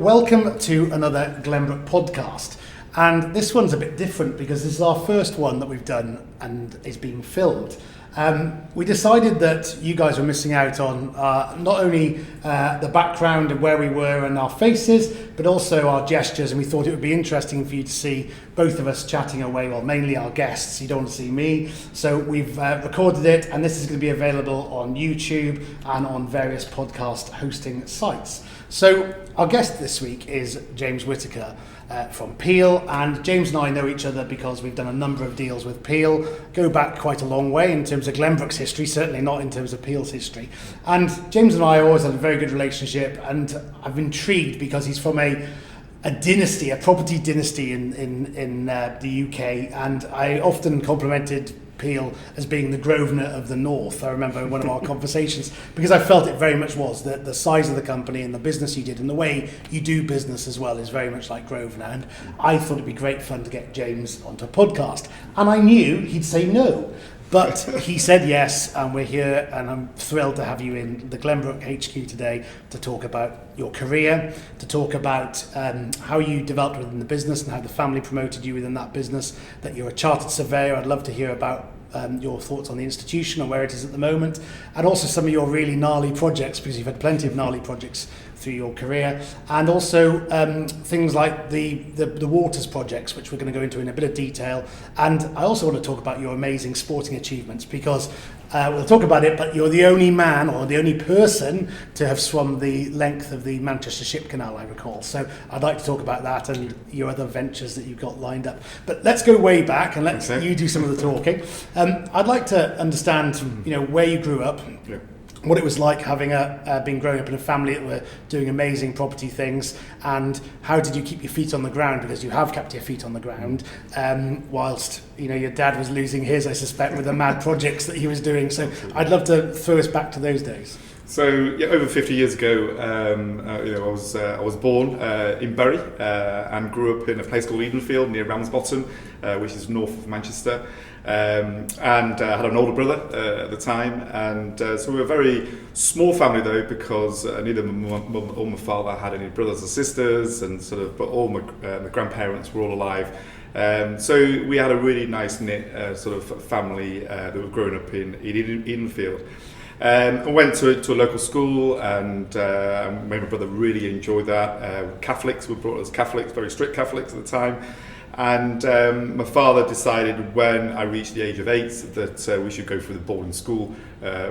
welcome to another Glenbrook podcast. And this one's a bit different because this is our first one that we've done and is being filmed. We decided that you guys were missing out on not only the background of where we were and our faces, but also our gestures, and we thought it would be interesting for you to see both of us chatting away, well, mainly our guests. You don't want to see me. So we've recorded it, and this is going to be available on YouTube and on various podcast hosting sites. So our guest this week is James Whittaker from Peel, and James and I know each other because we've done a number of deals with Peel, go back quite a long way in terms of Glenbrook's history, certainly not in terms of Peel's history. And James and I always had a very good relationship, and I'm intrigued because he's from a dynasty, a property dynasty in the UK, and I often complimented Peel as being the Grosvenor of the North. I remember in one of our conversations, because I felt it very much was that the size of the company and the business you did and the way you do business as well is very much like Grosvenor, and I thought it'd be great fun to get James onto a podcast, and I knew he'd say no, but he said yes, and we're here, and I'm thrilled to have you in the Glenbrook HQ today to talk about your career, to talk about how you developed within the business and how the family promoted you within that business, that you're a chartered surveyor. I'd love to hear about your thoughts on the institution and where it is at the moment, and also some of your really gnarly projects, because you've had plenty of gnarly projects through your career, and also things like the Waters projects, which we're going to go into in a bit of detail. And I also want to talk about your amazing sporting achievements, because we'll talk about it, but you're the only man or the only person to have swum the length of the Manchester Ship Canal, I recall. So I'd like to talk about that and your other ventures that you've got lined up. But let's go way back and let you do some of the talking. I'd like to understand, where you grew up. Yeah. What it was like having been growing up in a family that were doing amazing property things, and how did you keep your feet on the ground, because you have kept your feet on the ground whilst your dad was losing his, I suspect, with the mad projects that he was doing. So I'd love to throw us back to those days. So over 50 years ago, I was born in Bury and grew up in a place called Edenfield near Ramsbottom, which is north of Manchester. And I had an older brother at the time, and so we were a very small family though, because neither my mum or my father had any brothers or sisters, and but all my grandparents were all alive. So we had a really nice knit family that were growing up in Edenfield. I went to a local school, and my brother really enjoyed that. Catholics were brought up as Catholics, very strict Catholics at the time. And my father decided when I reached the age of 8 that we should go through the boarding school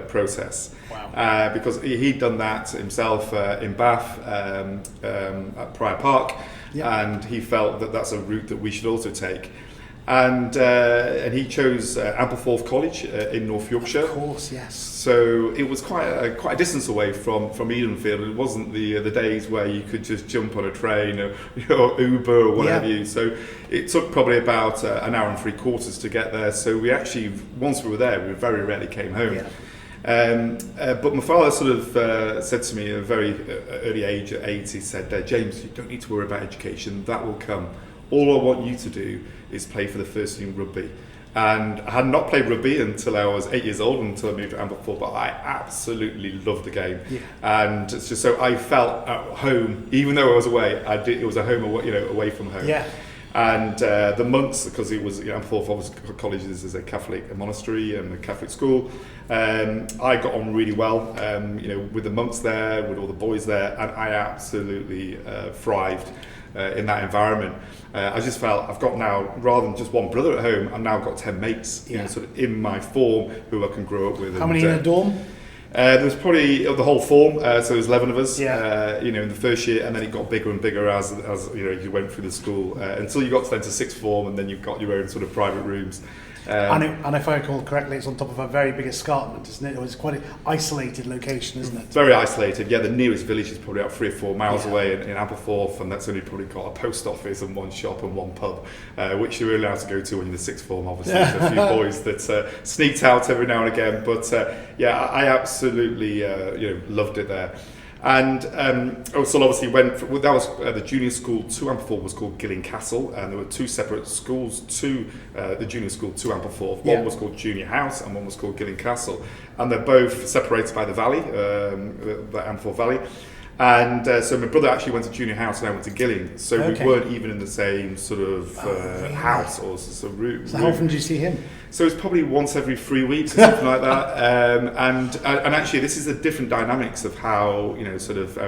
process. Wow. Because he'd done that himself in Bath at Prior Park, and he felt that that's a route that we should also take. And he chose Ampleforth College in North Yorkshire. Of course, yes. So it was quite a distance away from Edenfield. It wasn't the days where you could just jump on a train or Uber or whatever you. So it took probably about an hour and 3/4 to get there. So we actually, once we were there, we very rarely came home. Yeah. But my father said to me at a very early age, at 8, he said, James, you don't need to worry about education, that will come. All I want you to do is play for the first team rugby. And I had not played rugby until I was 8 years old, until I moved to Ampleforth, but I absolutely loved the game. Yeah. And it's just so I felt at home, even though I was away, it was a home away from home. Yeah. And the monks, because it was Ampleforth College is a Catholic monastery and a Catholic school, I got on really well, with the monks there, with all the boys there, and I absolutely thrived in that environment. I just felt I've got now, rather than just one brother at home, I've now got 10 mates, in my form who I can grow up with. How many in a dorm? There was probably the whole form, so there was 11 of us, in the first year, and then it got bigger and bigger as you went through the school, until you got to sixth form, and then you've got your own private rooms. And if I recall correctly, it's on top of a very big escarpment, isn't it? It was quite an isolated location, isn't it? Very isolated, yeah. The nearest village is probably about 3 or 4 miles away in Ampleforth, and that's only probably got a post office and one shop and one pub, which you're allowed to go to when you're in the sixth form, obviously. There's a few boys that sneaked out every now and again, but I absolutely loved it there. And so obviously that was the junior school to Ampleforth was called Gilling Castle, and there were 2 separate schools to the junior school to Ampleforth. One was called Junior House and one was called Gilling Castle, and they're both separated by the valley, the Ampleforth Valley. And so my brother actually went to junior house and I went to Gilling. So Okay. we weren't even in the same sort of house or sort of room. So how often do you see him? So it's probably once every 3 weeks or something like that. And actually, this is the different dynamics of how, sort of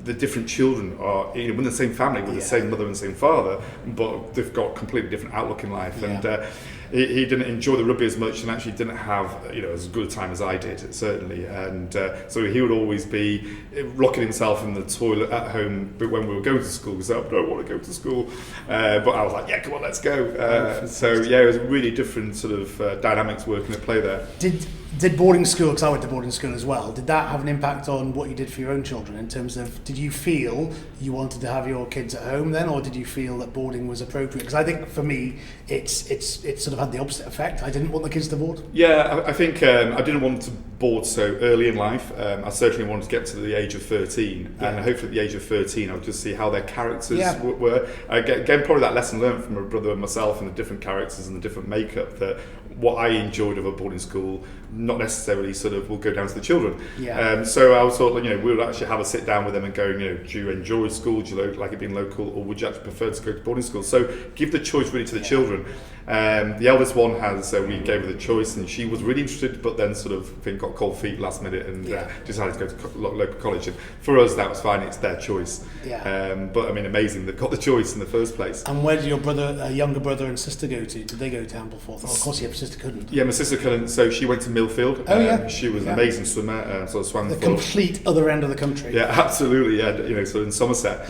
the different children are in the same family with the same mother and same father, but they've got completely different outlook in life. And he didn't enjoy the rugby as much and actually didn't have as good a time as I did, certainly. And so he would always be locking himself in the toilet at home when we were going to school because I don't want to go to school. But I was like, yeah, come on, let's go. So yeah, it was a really different sort of dynamics working at play there. Did boarding school, because I went to boarding school as well, did that have an impact on what you did for your own children in terms of, did you feel you wanted to have your kids at home then, or did you feel that boarding was appropriate? Because I think for me, it's sort of had the opposite effect. I didn't want the kids to board. Yeah, I think I didn't want to board so early in life. I certainly wanted to get to the age of 13, and hopefully at the age of 13 I would just see how their characters were. Again, probably that lesson learned from my brother and myself and the different characters and the different makeup, that what I enjoyed of a boarding school not necessarily sort of will go down to the children. So I was thought, we would actually have a sit down with them and go, do you enjoy school? Do you like it being local, or would you actually prefer to go to boarding school? So give the choice really to the children. The eldest one has, we gave her the choice, and she was really interested, but then sort of got cold feet last minute and decided to go to local college. And for us, that was fine. It's their choice. But I mean, amazing they've got the choice in the first place. And where did your younger brother and sister go to? Did they go to Ampleforth? Oh, of course, your sister couldn't. Yeah, my sister couldn't. So she went to Millfield. She was an amazing swimmer. Sort of swam the complete other end of the country. Yeah, absolutely. Yeah, so in Somerset.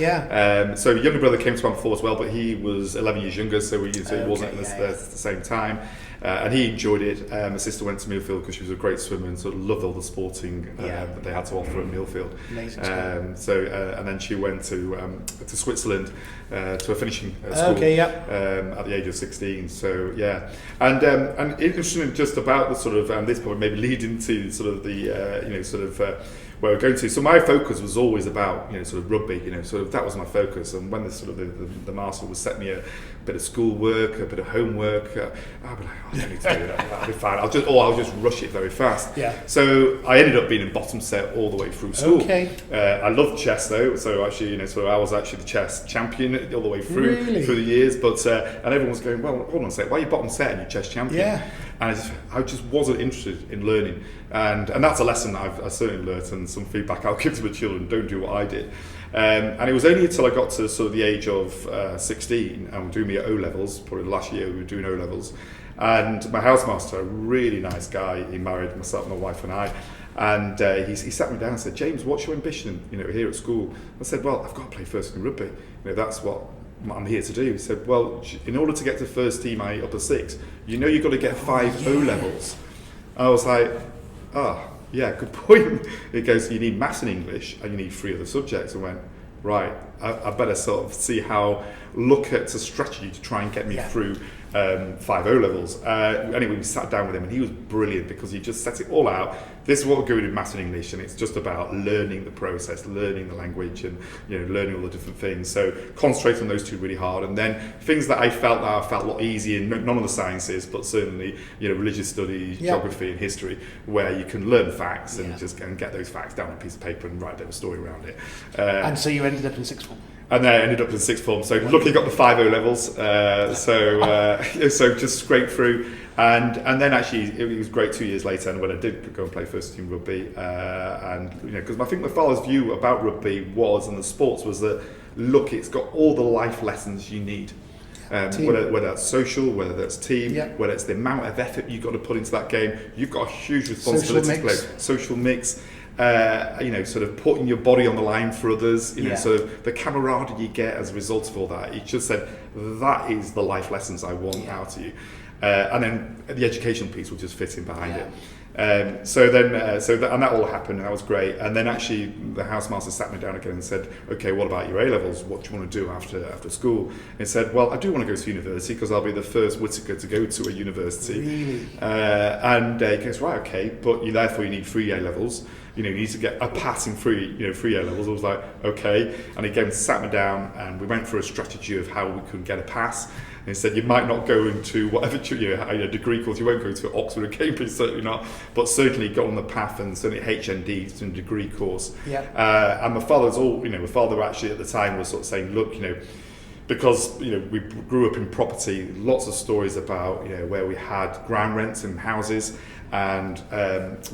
So younger brother came to Ampleforth as well, but he was 11 years younger, so he wasn't at the same time. And he enjoyed it. My sister went to Millfield because she was a great swimmer and sort of loved all the sporting that they had to offer at Millfield. Amazing. And then she went to Switzerland to a finishing school at the age of 16. So yeah, and interesting just about the sort of this probably maybe lead into sort of the where we're going to. So my focus was always about sort of rugby. Sort of that was my focus. And when the sort of the master would set me a bit of schoolwork, a bit of homework, I'd be like, I don't need to do that. That'll be fine. I'll just rush it very fast. So I ended up being in bottom set all the way through school. I loved chess though. So actually, so I was actually the chess champion all the way through through the years. But and everyone was going, well, hold on a sec, why are you bottom set and you're chess champion? And I just wasn't interested in learning. And that's a lesson I certainly learnt, and some feedback I'll give to my children: don't do what I did. And it was only until I got to sort of the age of 16 and we were doing me at O-levels, probably the last year we were doing O-levels, and my housemaster, a really nice guy, he married myself, my wife and I, and he sat me down and said, James, what's your ambition here at school? I said, well, I've got to play first team rugby, that's what I'm here to do. He said, well, in order to get to first team upper six, you've got to get 5 O-levels. I was like, yeah, good point. It goes, you need maths and English and you need 3 other subjects. I went, right, I better sort of look at a strategy to try and get me through 5 O-levels. Anyway, we sat down with him and he was brilliant because he just set it all out. This is what we're doing in maths and English, and it's just about learning the process, learning the language, and learning all the different things. So concentrate on those 2 really hard, and then things that I felt a lot easier, none of the sciences, but certainly religious studies, geography and history, where you can learn facts and just get those facts down on a piece of paper and write a bit of a story around it. And so you ended up in sixth form. And then I ended up in sixth form. So luckily got the 5 O-levels. So just scraped through. And then actually it was great 2 years later, and when I did go and play first team rugby, because I think my father's view about rugby was, and the sports was that, look, it's got all the life lessons you need. Whether that's social, whether that's team, whether it's the amount of effort you've got to put into that game, you've got a huge responsibility to play. Social mix. Sort of putting your body on the line for others, sort of the camaraderie you get as a result of all that. He just said, that is the life lessons I want out of you. And then the education piece will just fit in behind it. And that all happened, and that was great. And then actually the housemaster sat me down again and said, okay, what about your A-levels? What do you want to do after school? And he said, well, I do want to go to university because I'll be the first Whittaker to go to a university. Really? And he goes, right, okay, but therefore you need 3 A-levels. you need to get a passing through, 3 A levels. I was like, okay. And he sat me down, and we went through a strategy of how we could get a pass. And he said, you might not go into whatever degree course, you won't go to Oxford or Cambridge, certainly not, but certainly go on the path, and certainly HND, some degree course. Yeah. And my father actually at the time was sort of saying, look, because we grew up in property, lots of stories about where we had ground rents in houses, and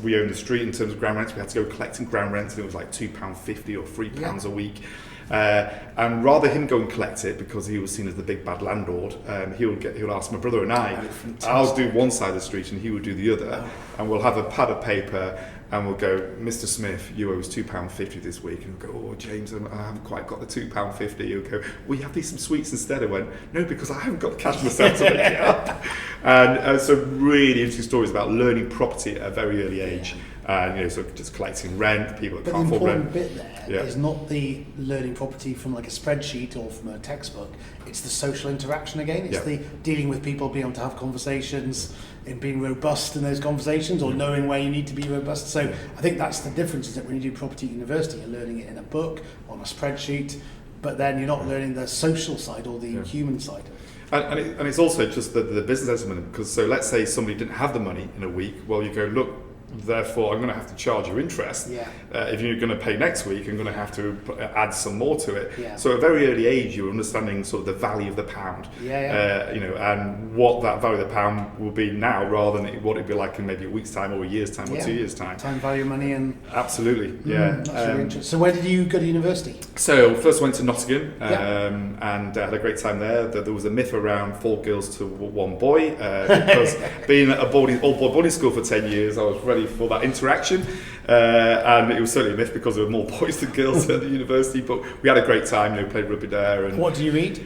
we owned the street in terms of ground rents. We had to go collecting ground rents, and it was like £2.50 or £3 a week. And rather him go and collect it, because he was seen as the big bad landlord, he would ask my brother and I'll do one side of the street and he would do the other, and we'll have a pad of paper and we'll go, Mr. Smith, you owe us £2.50 this week. And we'll go, oh, James, I haven't quite got the £2.50. He'll go, well, you have these some sweets instead. I went, no, because I haven't got the cash myself to make it up. And so really interesting stories about learning property at a very early age. And so just collecting rent, people that can't afford rent. But the important bit there is not the learning property from like a spreadsheet or from a textbook. It's the social interaction again. It's the dealing with people, being able to have conversations, and being robust in those conversations, or knowing where you need to be robust. So I think that's the difference, is that when you do property at university, you're learning it in a book, on a spreadsheet, but then you're not learning the social side or the human side. And it's also just the business element, because so let's say somebody didn't have the money in a week, well, you go, look, therefore I'm going to have to charge you interest. If you're going to pay next week, I'm going to have to add some more to it. So at a very early age, you're understanding sort of the value of the pound, and what that value of the pound will be now, rather than what it'd be like in maybe a week's time or a year's time or 2 years' time. Time value of money. And absolutely, that's really interesting. So where did you go to university? So first went to Nottingham, and had a great time there. There was a myth around 4 girls to 1 boy, because being at a boarding school for 10 years, I was ready for that interaction, and it was certainly a myth, because there were more boys than girls at the university, but we had a great time. Played rugby there. And what do you read?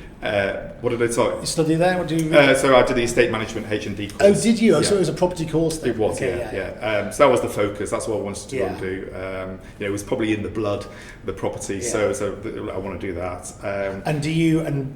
What did I talk? You study there? What do you read? So I did the estate management HND course. Oh, did you? So it was a property course then? It was, so that was the focus. That's what I wanted to go and do. It was probably in the blood, the property. So I want to do that.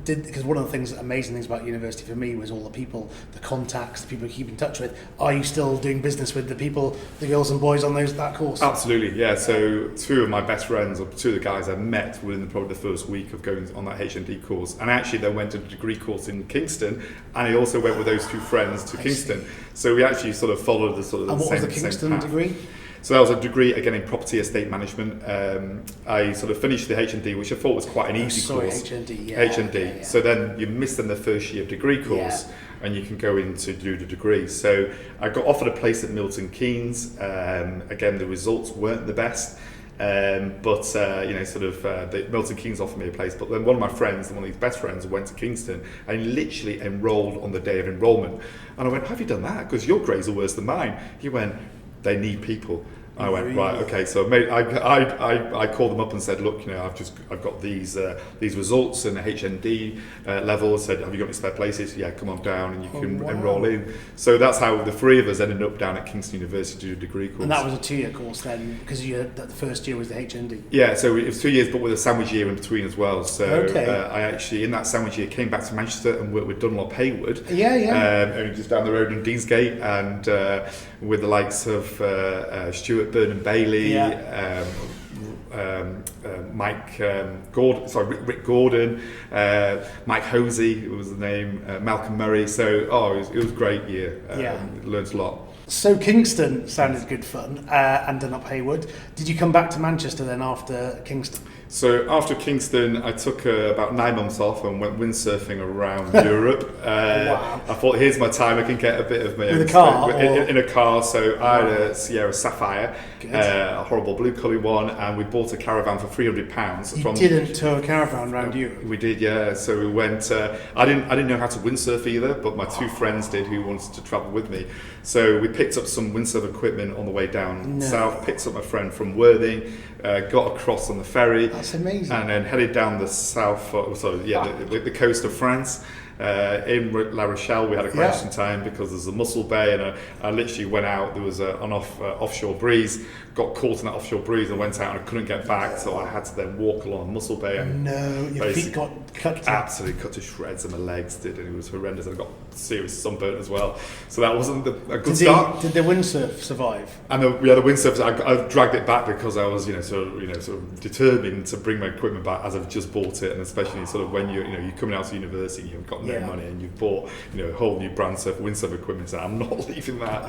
Because one of the amazing things about university for me was all the people, the contacts, the people you keep in touch with. Are you still doing business with the people, the girls and boys on that course? Absolutely, yeah. So 2 of my best friends, or 2 of the guys I met within probably the first week of going on that HND course, and actually then went to a degree course in Kingston, and he also went with those 2 friends to Kingston. So we actually sort of followed the sort of the same path. And what was the Kingston degree? So that was a degree, again, in property estate management. I sort of finished the HND, which I thought was quite an easy course. HND. So then you miss then the first year of degree course, and you can go in to do the degree. So I got offered a place at Milton Keynes. Again, the results weren't the best. The Milton Keynes offered me a place, but then one of my friends, one of his best friends, went to Kingston and literally enrolled on the day of enrolment. And I went, how have you done that? Because your grades are worse than mine. He went, they need people. I went, right, okay. So I called them up and said, look, I've got these results in the HND level. I said, have you got any spare places? Yeah, come on down and you can enrol in. So that's how the 3 of us ended up down at Kingston University to do a degree course. And that was a 2-year course then, because the first year was the HND. Yeah, so it was 2 years, but with a sandwich year in between as well. So I actually, in that sandwich year, came back to Manchester and worked with Dunlop Haywood. Only just down the road in Deansgate, and with the likes of Stuart Burnham Bailey, Rick Gordon, Mike Hosey was the name, Malcolm Murray. So it was a great year. Learned a lot. So Kingston sounded good fun, and Dunlop Haywood. Did you come back to Manchester then after Kingston? So after Kingston, I took about 9 months off and went windsurfing around Europe. Wow. I thought, here's my time, I can get a bit of my own. In a car, so I had a Sierra Sapphire, a horrible blue coloured one, and we bought a caravan for £300. You didn't tow a caravan around Europe? We did, yeah. So we went, I didn't know how to windsurf either, but my 2 friends did who wanted to travel with me. So we picked up some windsurf equipment on the way down south, picked up my friend from Worthing, got across on the ferry. That's amazing. And then headed down the south, the coast of France. In La Rochelle, we had a crashing time because there's a mussel bay, and I literally went out. There was an offshore breeze. Got caught in that offshore breeze and went out and I couldn't get back, so I had to then walk along Mussel Bay. And your feet got cut. Absolutely cut to shreds, and my legs did, and it was horrendous. And I got serious sunburn as well. So that wasn't a good start. Did the windsurf survive? And the windsurf, I dragged it back because I was, sort of determined to bring my equipment back as I've just bought it, and especially sort of when you're coming out of university, you've got no money, and you've bought, a whole new brand windsurf equipment. So I'm not leaving that.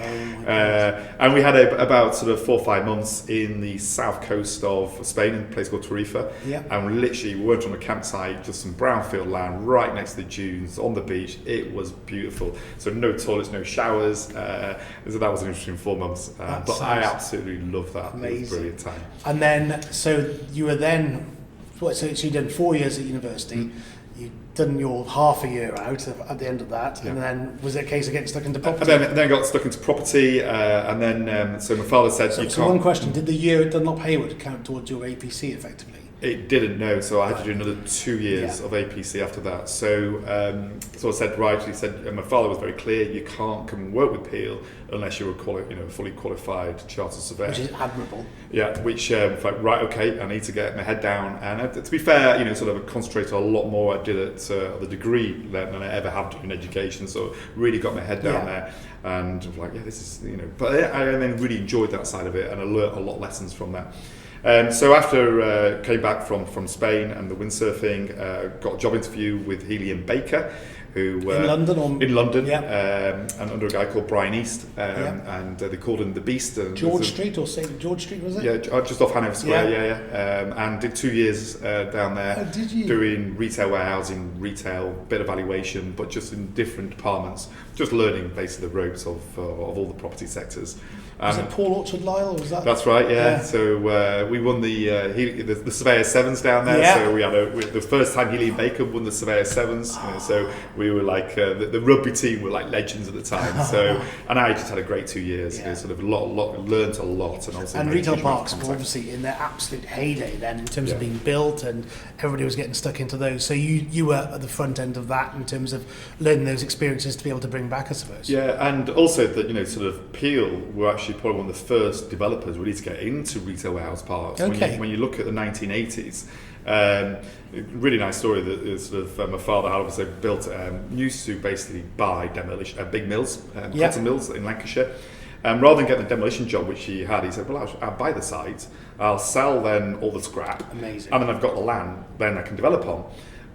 And we had about sort of 4 or 5 months in the south coast of Spain, in a place called Tarifa. And we weren't on a campsite, just some brownfield land right next to the dunes on the beach. It was beautiful. So no toilets, no showers. So that was an interesting 4 months. But I absolutely loved that. Amazing. It was a brilliant time. And then, so you were then, so you'd done 4 years at university. You'd done your half a year out at the end of that, and then was it a case of getting stuck into property? And then I got stuck into property, and then so my father said, So one question, did the year at Dunlop Hayward count towards your APC effectively? It didn't, no, so I had to do another 2 years of APC after that. So I said, and my father was very clear, you can't come and work with Peel unless you're a fully qualified chartered surveyor. Which is admirable. Yeah, which, right, okay, I need to get my head down. And to be fair, sort of concentrated a lot more I did at the degree than I ever have done in education. So really got my head down there. And like, this is, but I then really enjoyed that side of it, and I learnt a lot of lessons from that. So after came back from Spain and the windsurfing, got a job interview with Healy and Baker, who in London, and under a guy called Brian East, and they called him the Beast. And George Street or St George Street, was it? Yeah, just off Hanover Square. And did 2 years down there. Oh, did you? Doing retail warehousing, retail, bit of valuation, but just in different departments, just learning basically the ropes of all the property sectors. Was it Paul Orchard Lyle? Was that? That's right, yeah. So we won the Surveyor Sevens down there. Yeah. So we had the first time Healy and Baker won the Surveyor Sevens. So we were like the rugby team were like legends at the time. So and I just had a great 2 years. Sort of learnt a lot, and also. And retail parks were obviously in their absolute heyday then in terms of being built, and everybody was getting stuck into those. So you were at the front end of that in terms of learning those experiences to be able to bring back, I suppose. Yeah, and also that sort of Peel were actually probably one of the first developers really to get into retail warehouse parks. Okay. When you look at the 1980s, really nice story that is sort of my father had obviously built, used to basically buy big mills, cotton mills in Lancashire. Rather than getting the demolition job, which he had, he said, well, I'll buy the site, I'll sell then all the scrap, amazing, and then I've got the land, then I can develop on.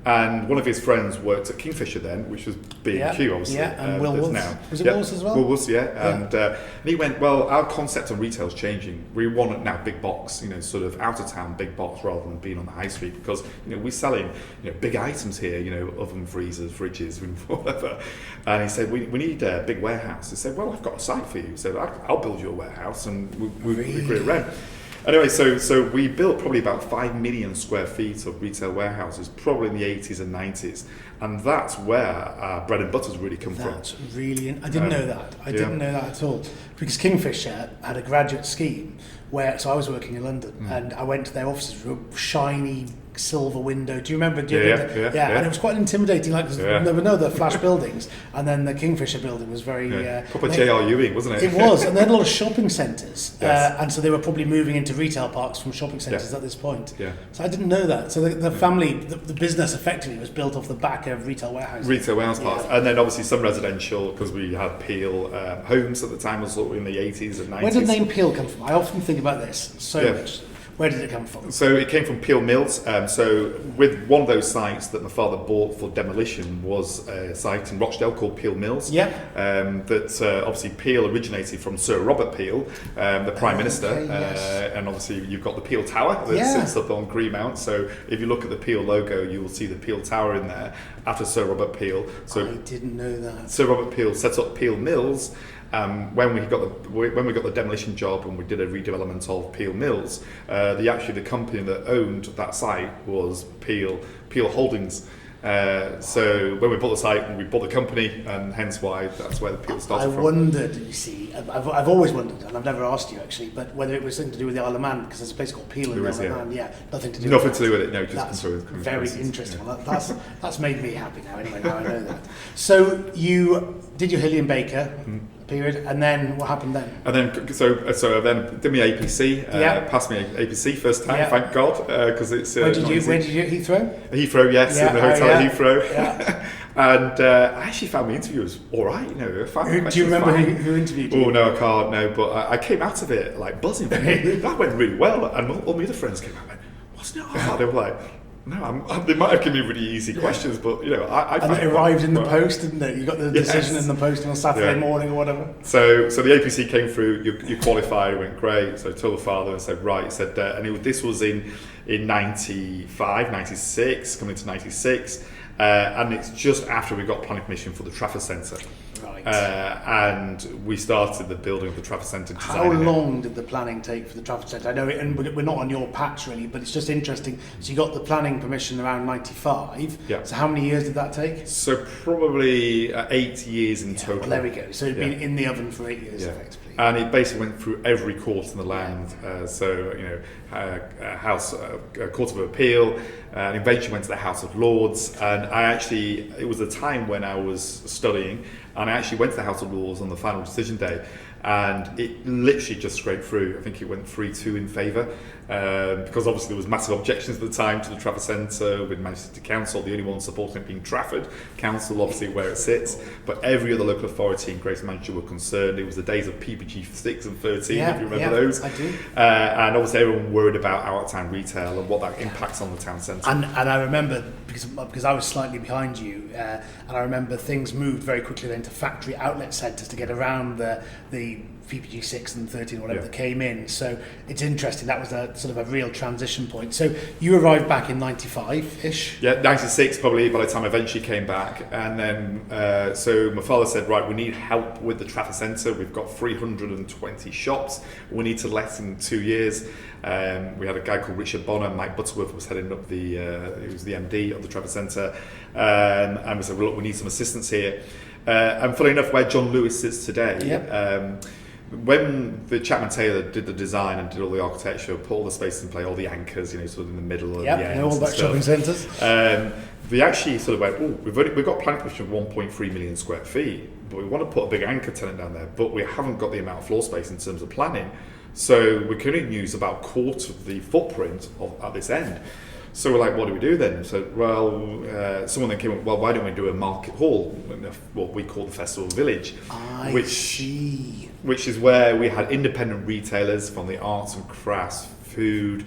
And one of his friends worked at Kingfisher then, which was B&Q, obviously. Yeah, and Woolworths. Now. Was it Woolworths as well? Woolworths, yeah. And he went, well, our concept of retail is changing. We want it now big box, sort of out of town big box rather than being on the high street, because, we're selling, big items here, oven freezers, fridges, whatever. And he said, we need a big warehouse. He said, well, I've got a site for you. He said, I'll build you a warehouse and we agree to rent. Anyway, so we built probably about 5 million square feet of retail warehouses, probably in the 80s and 90s. And that's where our bread and butter's really come from. That's really, I didn't know that. I didn't know that at all. Because Kingfisher had a graduate scheme so I was working in London and I went to their offices, shiny silver window. Do you remember? Yeah. And it was quite intimidating, there were no other flash buildings. And then the Kingfisher building was very... proper J.R. Ewing, wasn't it? It was, and they had a lot of shopping centres. And so they were probably moving into retail parks from shopping centres at this point. Yeah. So I didn't know that. So the family, the business effectively was built off the back of retail warehouses. Retail warehouse parks. And then obviously some residential, because we had Peel homes at the time, was sort of in the 80s and 90s. Where did the name Peel come from? I often think about this so much. Where did it come from? So it came from Peel Mills. So with one of those sites that my father bought for demolition was a site in Rochdale called Peel Mills. Yeah. That obviously Peel originated from Sir Robert Peel, the Prime Minister. And obviously you've got the Peel Tower that sits up on Greenmount. So if you look at the Peel logo, you will see the Peel Tower in there after Sir Robert Peel. So I didn't know that. Sir Robert Peel set up Peel Mills. When we got the demolition job and we did a redevelopment of Peel Mills, the company that owned that site was Peel Holdings. So when we bought the site, we bought the company, and hence why that's where the Peel started from. I wondered, you see, I've always wondered, and I've never asked you actually, but whether it was something to do with the Isle of Man, because there's a place called Peel in the Isle of Man. Yeah, nothing to do with it. No, just that's very interesting. Yeah. Well, that's made me happy now. Anyway, now I know that. So you did your Hilly and Baker period, and then what happened then? And then so I then did my APC, passed my APC first time, thank God, because it's. Where did you Heathrow? Heathrow, yes, in the hotel at Heathrow. Yeah. And I actually found my interview was all right. Do you remember who interviewed you? Oh no, I can't. No, but I came out of it like buzzing. That went really well, and all my other friends came out and went, "Wasn't it hard?" They were like, "No, they might have given me really easy questions, but I." And it arrived in the post, didn't it? You got the decision in the post on Saturday morning or whatever. So the APC came through. You qualified, went great. So I told the father and said, right. He said, this was in 95, 96, coming into 96. And it's just after we got planning permission for the Trafford Centre. Right. And we started the building of the Trafford Centre. How long did the planning take for the Trafford Centre? I know, and we're not on your patch really, but it's just interesting. So you got the planning permission around 95. Yeah. So how many years did that take? So probably 8 years in total. Well, there we go. So it'd been in the oven for 8 years, effectively. And it basically went through every court in the land. Court of Appeal, and eventually went to the House of Lords. And it was a time when I was studying, and I actually went to the House of Lords on the final decision day, and it literally just scraped through. I think it went 3-2 in favour, because obviously there was massive objections at the time to the Trafford Centre with Manchester City Council, the only one supporting it being Trafford Council, obviously where it sits, but every other local authority in Greater Manchester were concerned. It was the days of PPG 6 and 13, if you remember those. I do. And obviously everyone worried about out-of-town retail and what that impacts on the town centre. And I remember, because I was slightly behind you, and I remember things moved very quickly then to factory outlet centres to get around the PPG 6 and 13 or whatever that came in. So it's interesting, that was a sort of a real transition point. So you arrived back in 95-ish? Yeah, 96 probably by the time I eventually came back. And then, so my father said, right, we need help with the Trafford Centre. We've got 320 shops. We need to let in 2 years. We had a guy called Richard Bonner. Mike Butterworth was heading up he was the MD of the Trafford Centre. And we said, well, look, we need some assistance here. And funny enough, where John Lewis sits today, when the Chapman Taylor did the design and did all the architecture, put all the space in play, all the anchors, sort of in the middle of the end. All back shopping centres. We actually sort of went, we've got planning permission of 1.3 million square feet, but we want to put a big anchor tenant down there, but we haven't got the amount of floor space in terms of planning. So we can only use about a quarter of the footprint at this end. So we're like, what do we do then? So, someone then came up, well, why don't we do a market hall, what we call the Festival Village, which is where we had independent retailers from the arts and crafts, food,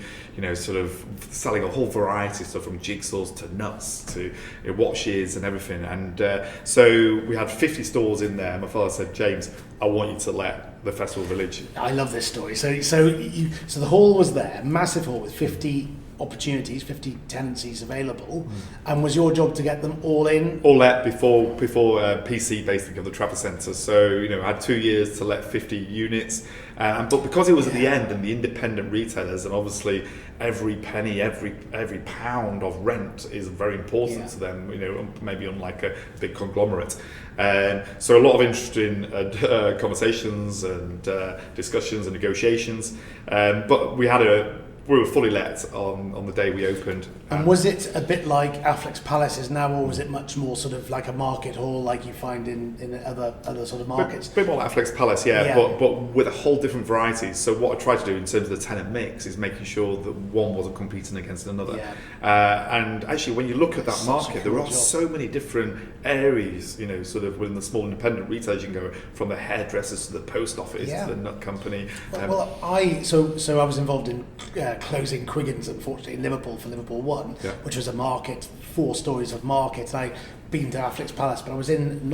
sort of selling a whole variety of stuff from jigsaws to nuts to watches and everything. And so we had 50 stores in there. My father said, James, I want you to let the Festival Village. I love this story. So the hall was there, massive hall with 50 opportunities, 50 tenancies available, and was your job to get them all in? All let before PC basically of the Trafford Centre. So I had 2 years to let 50 units, but because it was at the end and the independent retailers, and obviously every penny, every pound of rent is very important to them. Maybe unlike a big conglomerate. So a lot of interesting conversations and discussions and negotiations, but we were fully let on the day we opened. And was it a bit like Affleck's Palace is now, or was it much more sort of like a market hall like you find in other sort of markets? A bit more like Affleck's Palace, but with a whole different variety. So what I tried to do in terms of the tenant mix is making sure that one wasn't competing against another. And actually, when you look at that market, there are so many different areas, sort of within the small independent retailers. You can go from the hairdressers to the post office to the nut company. I was involved in closing Quiggins, unfortunately, in Liverpool for Liverpool 1, which was a market, 4 stories of market. And I'd been to Affleck's Palace, but I was in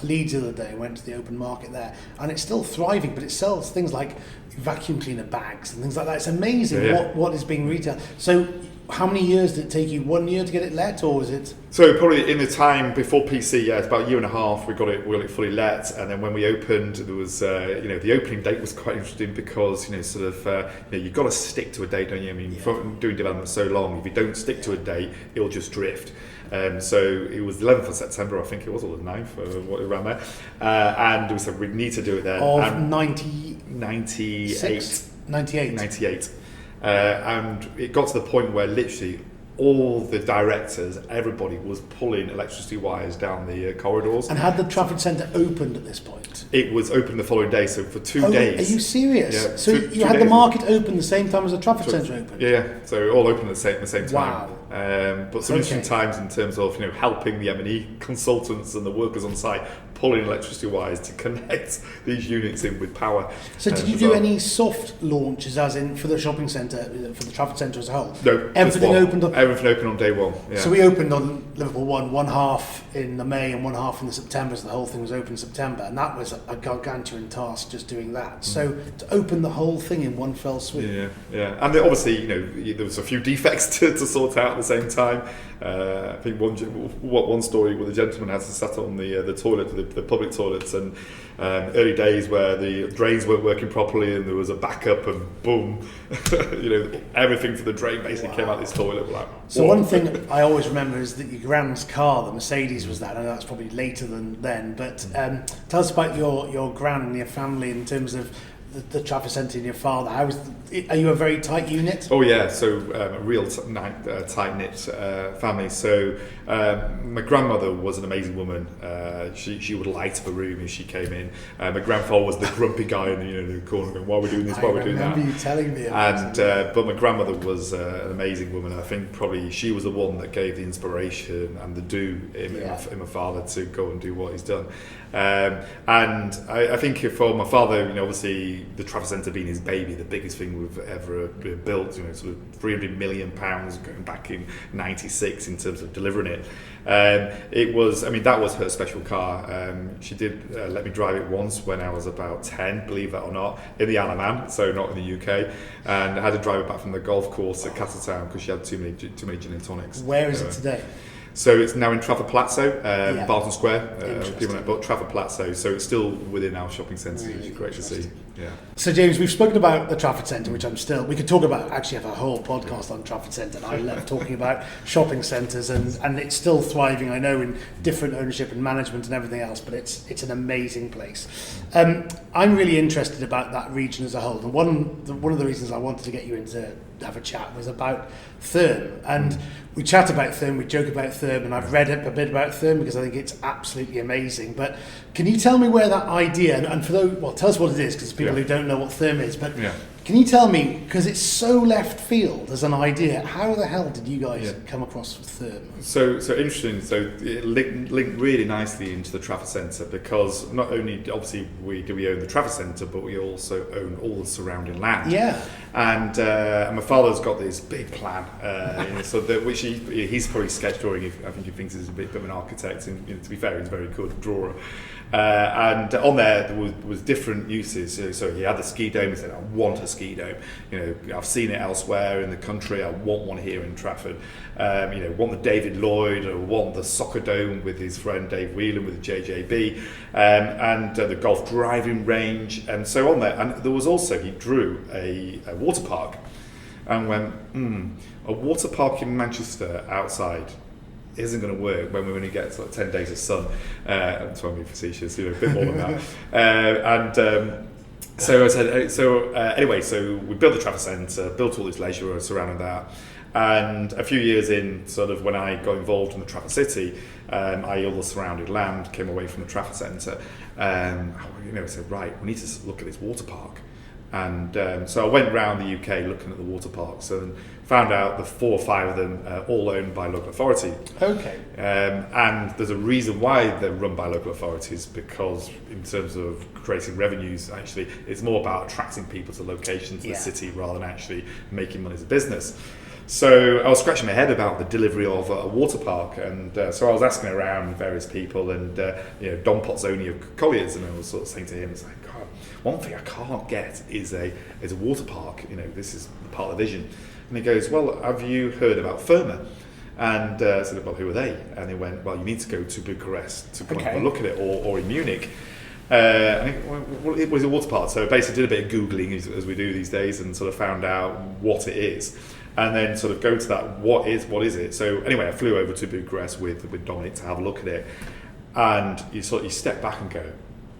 Leeds the other day, went to the open market there, and it's still thriving, but it sells things like vacuum cleaner bags and things like that. It's amazing what is being retailed. So how many years did it take you? 1 year to get it let, or was it? So probably in the time before PC, it's about a year and a half. We got it fully let, and then when we opened, there was the opening date was quite interesting because you've got to stick to a date, don't you? I mean, from doing development so long, if you don't stick to a date, it'll just drift. So it was the 11th of September, I think it was, or the 9th, or around there, and we said we need to do it then. Of 98. 98. And it got to the point where literally all the directors, everybody was pulling electricity wires down the corridors. And had the Trafford Centre opened at this point? It was open the following day, so for 2 days. Are you serious? Yeah, so you had the market open the same time as the Trafford Centre opened? Yeah, so all open at the same time. Wow. But some interesting times in terms of helping the M&E consultants and the workers on site pulling electricity wires to connect these units in with power. So did you do any soft launches, as in for the shopping centre, for the Trafford Centre as a whole? No. Everything opened up? Everything opened on day one, yeah. So we opened on Liverpool 1 half in the May and 1 half in the September, so the whole thing was open in September, and that was a gargantuan task just doing that. So to open the whole thing in one fell swoop. Yeah. And obviously, there was a few defects to sort out at the same time. I think one story where the gentleman had to sat on the toilet, the public toilets, and early days where the drains weren't working properly and there was a backup and boom, everything for the drain basically came out this toilet. So one thing I always remember is that your grand's car, the Mercedes, was that. I know that's probably later than then, but tell us about your gran and your family in terms of the Trafford Centre and your father. Are you a very tight unit? Oh yeah, so a real tight-knit family. So my grandmother was an amazing woman. She would light up a room as she came in. My grandfather was the grumpy guy in the corner going, why are we doing this, why are we doing that? I remember you telling me. But my grandmother was an amazing woman. I think probably she was the one that gave the inspiration and the in my father to go and do what he's done. And I think for my father, obviously the Trafford Centre being his baby, the biggest thing we've ever built, sort of £300 million going back in '96 in terms of delivering it. It was, that was her special car. She did let me drive it once when I was about 10, believe that or not, in the Isle of Man, so not in the UK. And I had to drive it back from the golf course at Castletown because she had too many gin and tonics. Where is it today? So it's now in Trafford Palazzo, Barton Square, people know, but Trafford Palazzo, so it's still within our shopping centre, which is great to see. Yeah. So James, we've spoken about the Trafford Centre, which we could talk about, actually have a whole podcast on Trafford Centre, and I love talking about shopping centres, and it's still thriving, I know, in different ownership and management and everything else, but it's an amazing place. I'm really interested about that region as a whole, and one of the reasons I wanted to get you in to have a chat was about Therme, and we chat about Therme, we joke about Therme, and I've read a bit about Therme because I think it's absolutely amazing. But can you tell me where that idea, and for those, tell us what it is, because people who don't know what Therme is, but can you tell me, because it's so left field as an idea, how the hell did you guys come across Therme? So interesting. So it linked really nicely into the Trafford Centre, because not only obviously we own the Trafford Centre, but we also own all the surrounding land. Yeah. And my father's got this big plan, which he's probably sketch drawing. I think he thinks he's a bit of an architect, and to be fair, he's a very good drawer. And on there was different uses. So he had the ski dome. He said, "I want a ski dome. I've seen it elsewhere in the country. I want one here in Trafford. Want the David Lloyd, or want the soccer dome with his friend Dave Whelan with the JJB, and the golf driving range, and so on there." And there was also, he drew a water park, and went, a water park in Manchester outside isn't going to work when we only get 10 days of sun. I'm trying to be facetious, a bit more than that. So I said, anyway, so we built the Trafford Centre, built all this leisure surrounding that. And a few years in, sort of when I got involved in the Trafford City, all the surrounding land came away from the Trafford Centre. I said, right, we need to look at this water park. And so I went around the UK looking at the water parks and found out the 4 or 5 of them all owned by local authority. Okay. And there's a reason why they're run by local authorities, because in terms of creating revenues, actually, it's more about attracting people to locations in the city rather than actually making money as a business. So I was scratching my head about the delivery of a water park, and so I was asking around various people, and Don Pozzoni of Colliers, and I was sort of saying to him, it's like, God, one thing I can't get is a water park. This is part of the vision. And he goes, well, have you heard about Therme? And I said, well, who are they? And he went, well, you need to go to Bucharest to come and have a look at it, or in Munich. Well, it was a water park, so I basically did a bit of Googling as we do these days and sort of found out what it is. And then sort of go to that, what is it? So anyway, I flew over to Bucharest with Dominic to have a look at it. And you step back and go,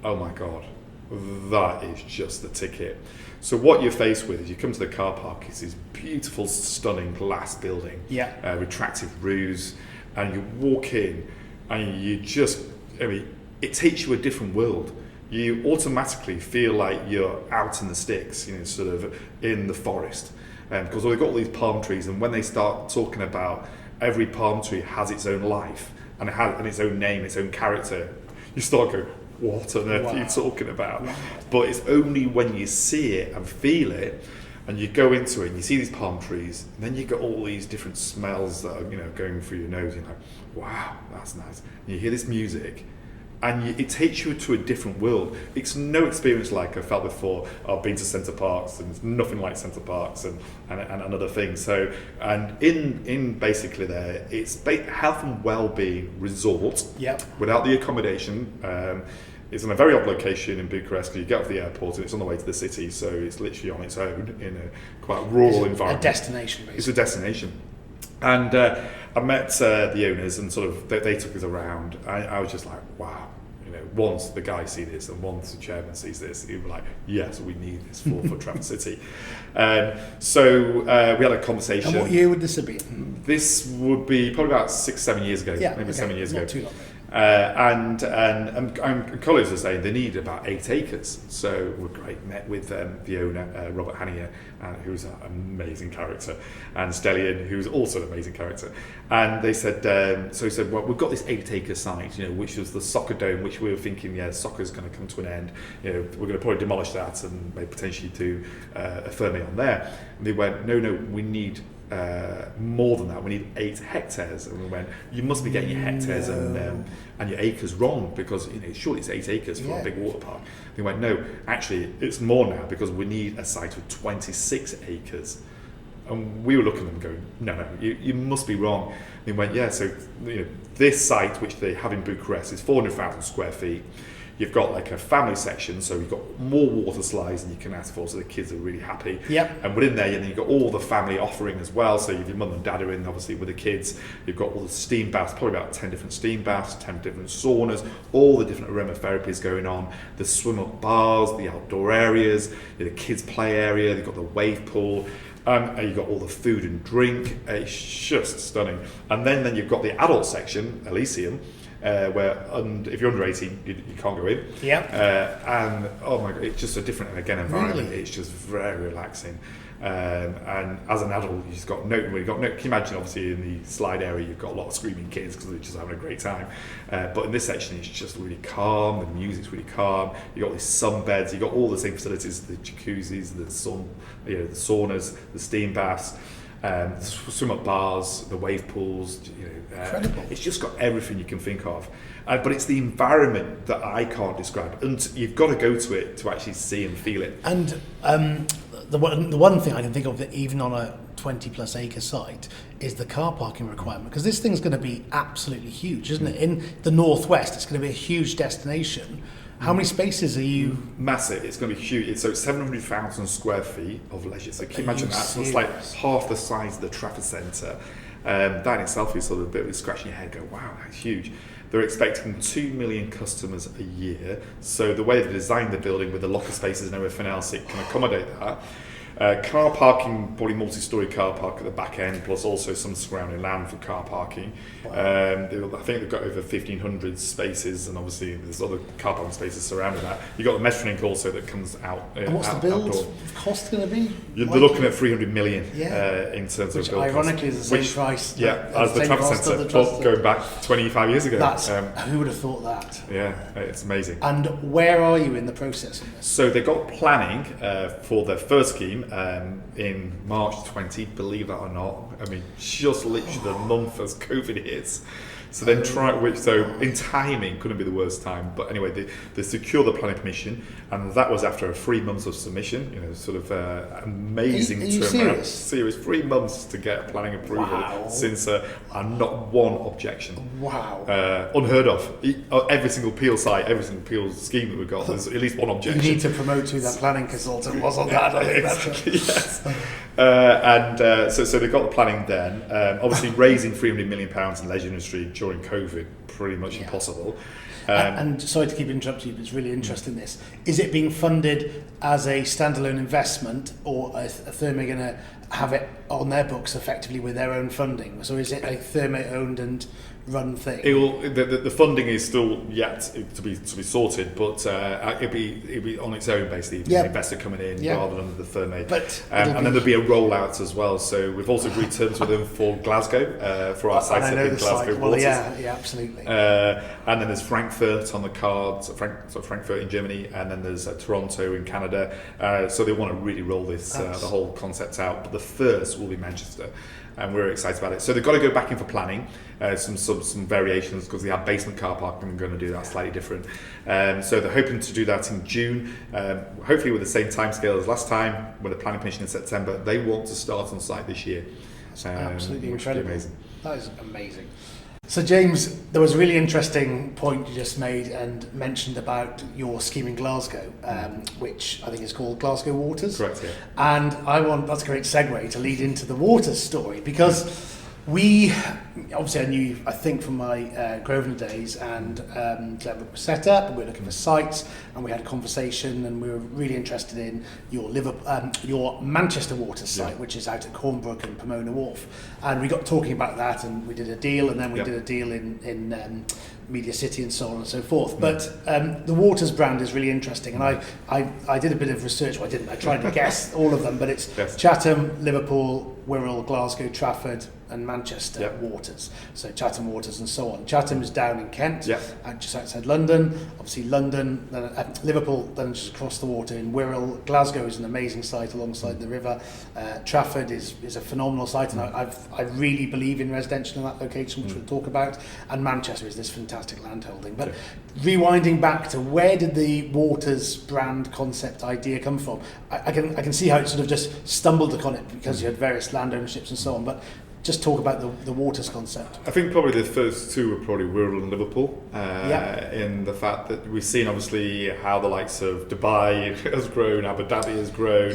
oh my God, that is just the ticket. So what you're faced with is you come to the car park, it's this beautiful, stunning glass building, retractive roofs, and you walk in and you just, it takes you a different world. You automatically feel like you're out in the sticks, sort of in the forest. Because they've got all these palm trees, and when they start talking about every palm tree has its own life and its own name, its own character, you start going, what on earth are you talking about? Wow. But it's only when you see it and feel it, and you go into it and you see these palm trees, and then you get all these different smells that are going through your nose. You're like, wow, that's nice. And you hear this music, and it takes you to a different world. It's no experience like I felt before. I've been to Centre Parks, and it's nothing like Centre Parks and another thing. So, and in basically there, it's health and well-being resort. Yep. Without the accommodation. It's in a very odd location in Bucharest, because you get off the airport and it's on the way to the city, so it's literally on its own in a quite rural environment. A destination, basically. It's a destination. And I met the owners, and sort of they took us around. I was just like, wow. Once the guy sees this and once the chairman sees this, he was like, yes, we need this for Trafford City. So we had a conversation. And what year would this have been? This would be probably about 6-7 years ago, maybe 7 years ago. Not too long. And colleagues are saying they need about 8 acres. So we're great. Met with the owner, Robert Hanier, who's an amazing character, and Stellian, who's also an amazing character. And they said, so he said, well, we've got this 8-acre site, which was the soccer dome, which we were thinking, soccer's going to come to an end. We're going to probably demolish that and maybe potentially do a Therme on there. And they went, no, we need more than that. We need 8 hectares. And we went, you must be getting your hectares and your acres wrong, because surely it's 8 acres for a big water park. They went, no, actually it's more now, because we need a site of 26 acres. And we were looking at them going, no, you must be wrong. They went, so this site, which they have in Bucharest, is 400,000 square feet. You've got like a family section, so you've got more water slides than you can ask for, so the kids are really happy. Yep. And within there, you've got all the family offering as well, so your mum and dad are in, obviously, with the kids. You've got all the steam baths, probably about 10 different steam baths, 10 different saunas, all the different aromatherapies going on, the swim-up bars, the outdoor areas, the kids' play area, you've got the wave pool, and you've got all the food and drink. It's just stunning. And then you've got the adult section, Elysium, where if you're under 18, you can't go in. And oh my God, it's just a different environment. Really? It's just very relaxing. And as an adult, you've got no. Can you imagine? Obviously, in the slide area, you've got a lot of screaming kids because they're just having a great time. But in this section, it's just really calm. The music's really calm. You've got these sunbeds. You've got all the same facilities: the jacuzzis, the the saunas, the steam baths. Swim-up bars, the wave pools, incredible. It's just got everything you can think of. But it's the environment that I can't describe. And you've got to go to it to actually see and feel it. And the one thing I can think of that even on a 20 plus acre site is the car parking requirement, because this thing's going to be absolutely huge, isn't it? In the northwest, it's going to be a huge destination. How many spaces are you? Massive. It's going to be huge. So it's 700,000 square feet of leisure. So can you imagine that? So it's like half the size of the Trafford Centre. That in itself is sort of a bit of scratching your head, go, wow, that's huge. They're expecting 2 million customers a year. So the way they designed the building with the locker spaces and everything else, it can accommodate that. Car parking, probably multi-storey car park at the back end, plus also some surrounding land for car parking. Wow. I think they've got over 1,500 spaces, and obviously there's other car parking spaces surrounding that. You've got the Metrolink also that comes out. And what's the build cost going to be? They're looking at 300 million in terms of build ironically cost. is the same price. As the Trafford Centre, but going back 25 years ago. Who would have thought that? Yeah, it's amazing. And where are you in the process of this? So they got planning for their first scheme in March 20, believe that or not. I mean, just literally the month as COVID hits. So then in timing couldn't be the worst time. But anyway, they secured the planning permission, and that was after 3 months of submission. Sort of amazing turnaround. Serious 3 months to get planning approval. Wow. Since and not one objection. Wow. Unheard of. Every single Peel site, every single Peel scheme that we've got, there's at least one objection. You need to promote who that planning consultant was on that. I think exactly, yes. So they got the planning then. Obviously, raising £300 million in leisure industry during COVID, pretty much impossible. And sorry to keep interrupting you, but it's really interesting this. Is it being funded as a standalone investment, or are Therme going to have it on their books effectively with their own funding? So is it a Therme owned and run thing? The funding is still yet to be sorted, but it'll be on its own basically. The investor coming in rather than the Therme. And then there'll be a rollout as well. So we've also agreed terms with them for Glasgow, for our sites in Glasgow Waters. Yeah, absolutely. And then there's Frankfurt on the cards, Frankfurt in Germany, and then there's Toronto in Canada. So they want to really roll this the whole concept out. But the first will be Manchester, and we're excited about it. So they've got to go back in for planning, some variations, because they have basement car park, and we're going to do that slightly different. So they're hoping to do that in June, hopefully with the same timescale as last time, with the planning permission in September. They want to start on site this year. That's absolutely incredible. Amazing. That is amazing. So James, there was a really interesting point you just made and mentioned about your scheme in Glasgow, which I think is called Glasgow Waters. Correct, yeah. And that's a great segue to lead into the Waters story, because I knew, I think from my Grosvenor days, and Glenbrook was set up, and we were looking for sites, and we had a conversation, and we were really interested in your Manchester Waters site, which is out at Cornbrook and Pomona Wharf, and we got talking about that, and we did a deal, and then we did a deal in Media City and so on and so forth. But the Waters brand is really interesting, and I did a bit of research. Well, I tried to guess all of them, but it's Chatham, Liverpool, Wirral, Glasgow, Trafford, and Manchester Waters. So Chatham Waters and so on. Chatham is down in Kent, just outside London. Obviously London, Liverpool, then just across the water in Wirral. Glasgow is an amazing site alongside the river. Trafford is a phenomenal site, and I really believe in residential in that location, which we'll talk about. And Manchester is this fantastic landholding. But rewinding back to, where did the Waters brand concept idea come from? I can see how it sort of just stumbled upon it because you had various land ownerships and so on, but just talk about the Waters concept. I think probably the first two were probably Wirral and Liverpool, in the fact that we've seen obviously how the likes of Dubai has grown, Abu Dhabi has grown,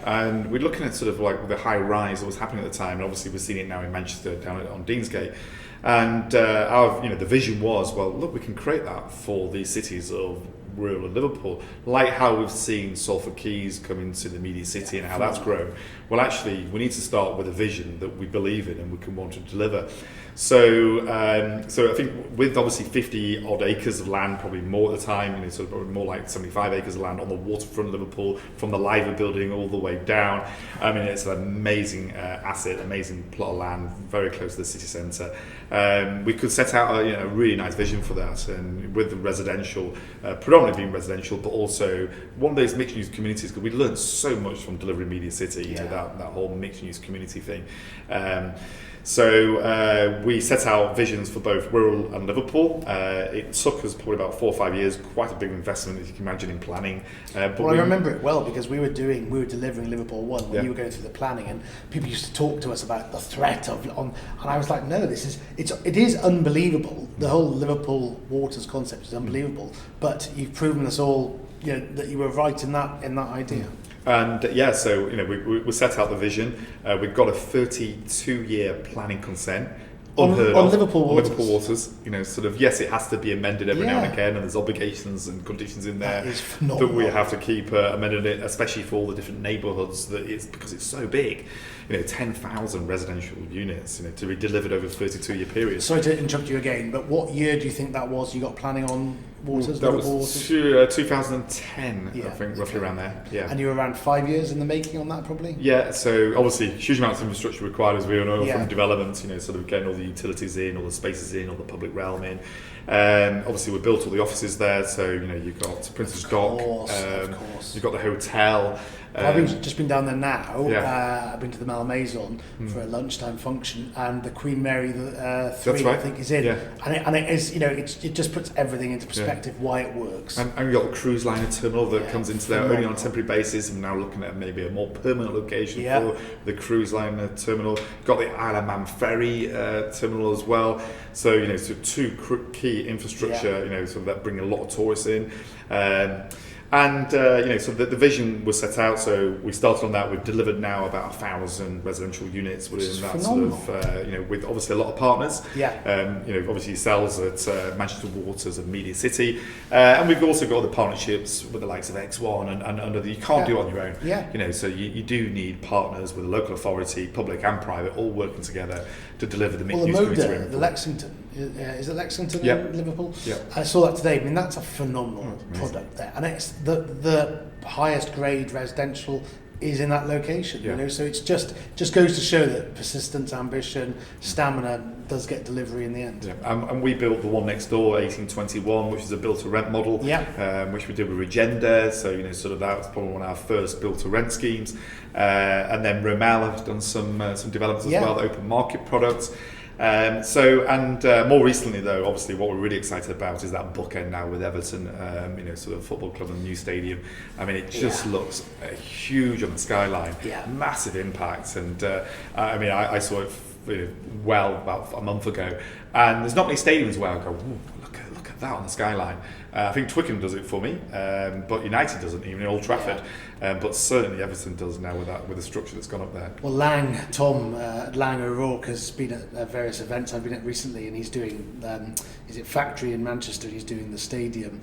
and we're looking at sort of like the high rise that was happening at the time, and obviously we're seeing it now in Manchester down on Deansgate. And the vision was, well, look, we can create that for these cities of Wirral and Liverpool, like how we've seen Salford Quays come into the Media City and how that's grown. Well, actually, we need to start with a vision that we believe in and we can want to deliver. So I think with obviously 50 odd acres of land, probably more at the time, sort of probably more like 75 acres of land on the waterfront of Liverpool, from the Liver building all the way down. I mean, it's an amazing asset, amazing plot of land, very close to the city centre. We could set out a really nice vision for that, and with the residential, predominantly being residential, but also one of those mixed-use communities, because we learned so much from delivering Media City, that whole mixed-use community thing. So we set out visions for both Wirral and Liverpool. It took us probably about 4 or 5 years, quite a big investment, as you can imagine, in planning. But I remember it well, because we were delivering Liverpool 1 when you were going through the planning, and people used to talk to us about the threat and I was like, no, it is unbelievable. The whole Liverpool Waters concept is unbelievable, but you've proven us all that you were right in that idea. And so we set out the vision. We've got a 32-year planning consent. On Liverpool Waters. Sort of, yes, it has to be amended every now and again, and there's obligations and conditions in there that we have to keep amending it, especially for all the different neighbourhoods, because it's so big. 10,000 residential units, to be delivered over a 32-year period. Sorry to interrupt you again, but what year do you think that was? You got planning on Waters? That Liverpool was Waters? 2010, Yeah, I think, roughly around there. Yeah. And you were around 5 years in the making on that, probably? Yeah, so obviously huge amounts of infrastructure required, as we all know, Yeah. from development, sort of getting all the utilities in, all the spaces in, all the public realm in. Obviously we built all the offices there, so you've got Prince's Dock, Of course. you've got the hotel. I've just been down there now. Yeah. I've been to the Malmaison for a lunchtime function, and the Queen Mary 3, That's right. I think, is in. Yeah. And it is, it just puts everything into perspective why it works. And you've got the cruise liner terminal that comes into there only on a phenomenal. temporary basis. I'm now looking at maybe a more permanent location Yeah. for the cruise liner terminal. Got the Isle of Man ferry terminal as well. So, so two key infrastructure, sort of that bring a lot of tourists in. So the vision was set out, so we started on that. We've delivered now about 1,000 residential units within that phenomenal. sort of, with obviously a lot of partners. Yeah. Obviously yourselves at Manchester Waters and Media City. And we've also got the partnerships with the likes of X1 and under the, you can't do it on your own. Yeah. So you do need partners with the local authority, public and private, all working together to deliver the mixed use community. Moda, the Lexington, is it Lexington Yep. in Liverpool? Yep. I saw that today. I mean, that's a phenomenal product there, and it's the highest grade residential is in that location. Yeah. So it's just goes to show that persistence, ambition, stamina does get delivery in the end. Yeah. And we built the one next door, 1821, which is a build-to-rent model, which we did with Regenda. So, sort of that's probably one of our first build-to-rent schemes. And then Romal has done some developments as well, open market products. More recently, though, obviously what we're really excited about is that bookend now with Everton, sort of football club and new stadium. I mean, it just looks huge on the skyline, massive impact. And I saw it about a month ago, and there's not many stadiums where I go, ooh, look at that on the skyline. I think Twickenham does it for me, but United doesn't, even in Old Trafford. But certainly Everton does now with the structure that's gone up there. Well, Tom Lang O'Rourke has been at various events I've been at recently, and he's doing is it Factory in Manchester? He's doing the stadium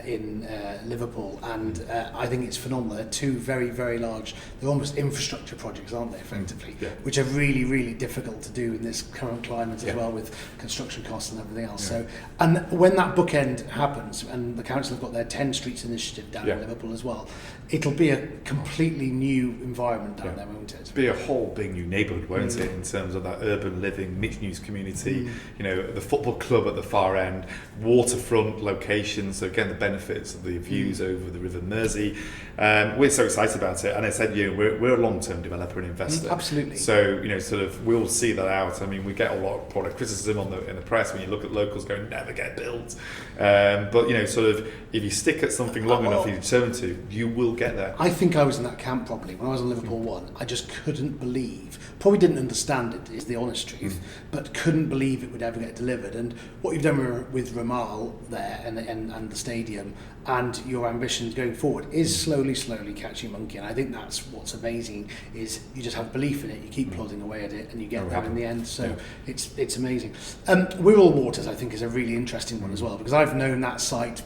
in Liverpool, and I think it's phenomenal. They're two very, very large. They're almost infrastructure projects, aren't they? Effectively, which are really, really difficult to do in this current climate as well, with construction costs and everything else. So, and when that bookend happens, and the council have got their 10 Streets initiative down in Liverpool as well, it'll be a completely new environment down there, won't it? Be a whole big new neighbourhood, won't it, in terms of that urban living, mixed-use community, the football club at the far end, waterfront locations, so again, the benefits of the views over the River Mersey. We're so excited about it, and I said, we're a long-term developer and investor. Absolutely. So, sort of, we'll see that out. I mean, we get a lot of product criticism in the press when you look at locals going, never get built. But, sort of, if you stick at something long enough and you're determined to, you will get there. I think I was in that camp probably when I was on Liverpool 1. I just couldn't believe, probably didn't understand it, is the honest truth, but couldn't believe it would ever get delivered. And what you've done with Ramal there and the stadium and your ambitions going forward is slowly catching monkey. And I think that's what's amazing, is you just have belief in it, you keep plodding away at it, and you get there in the end. So it's amazing. Wirral Waters, I think, is a really interesting one as well, because I've known that site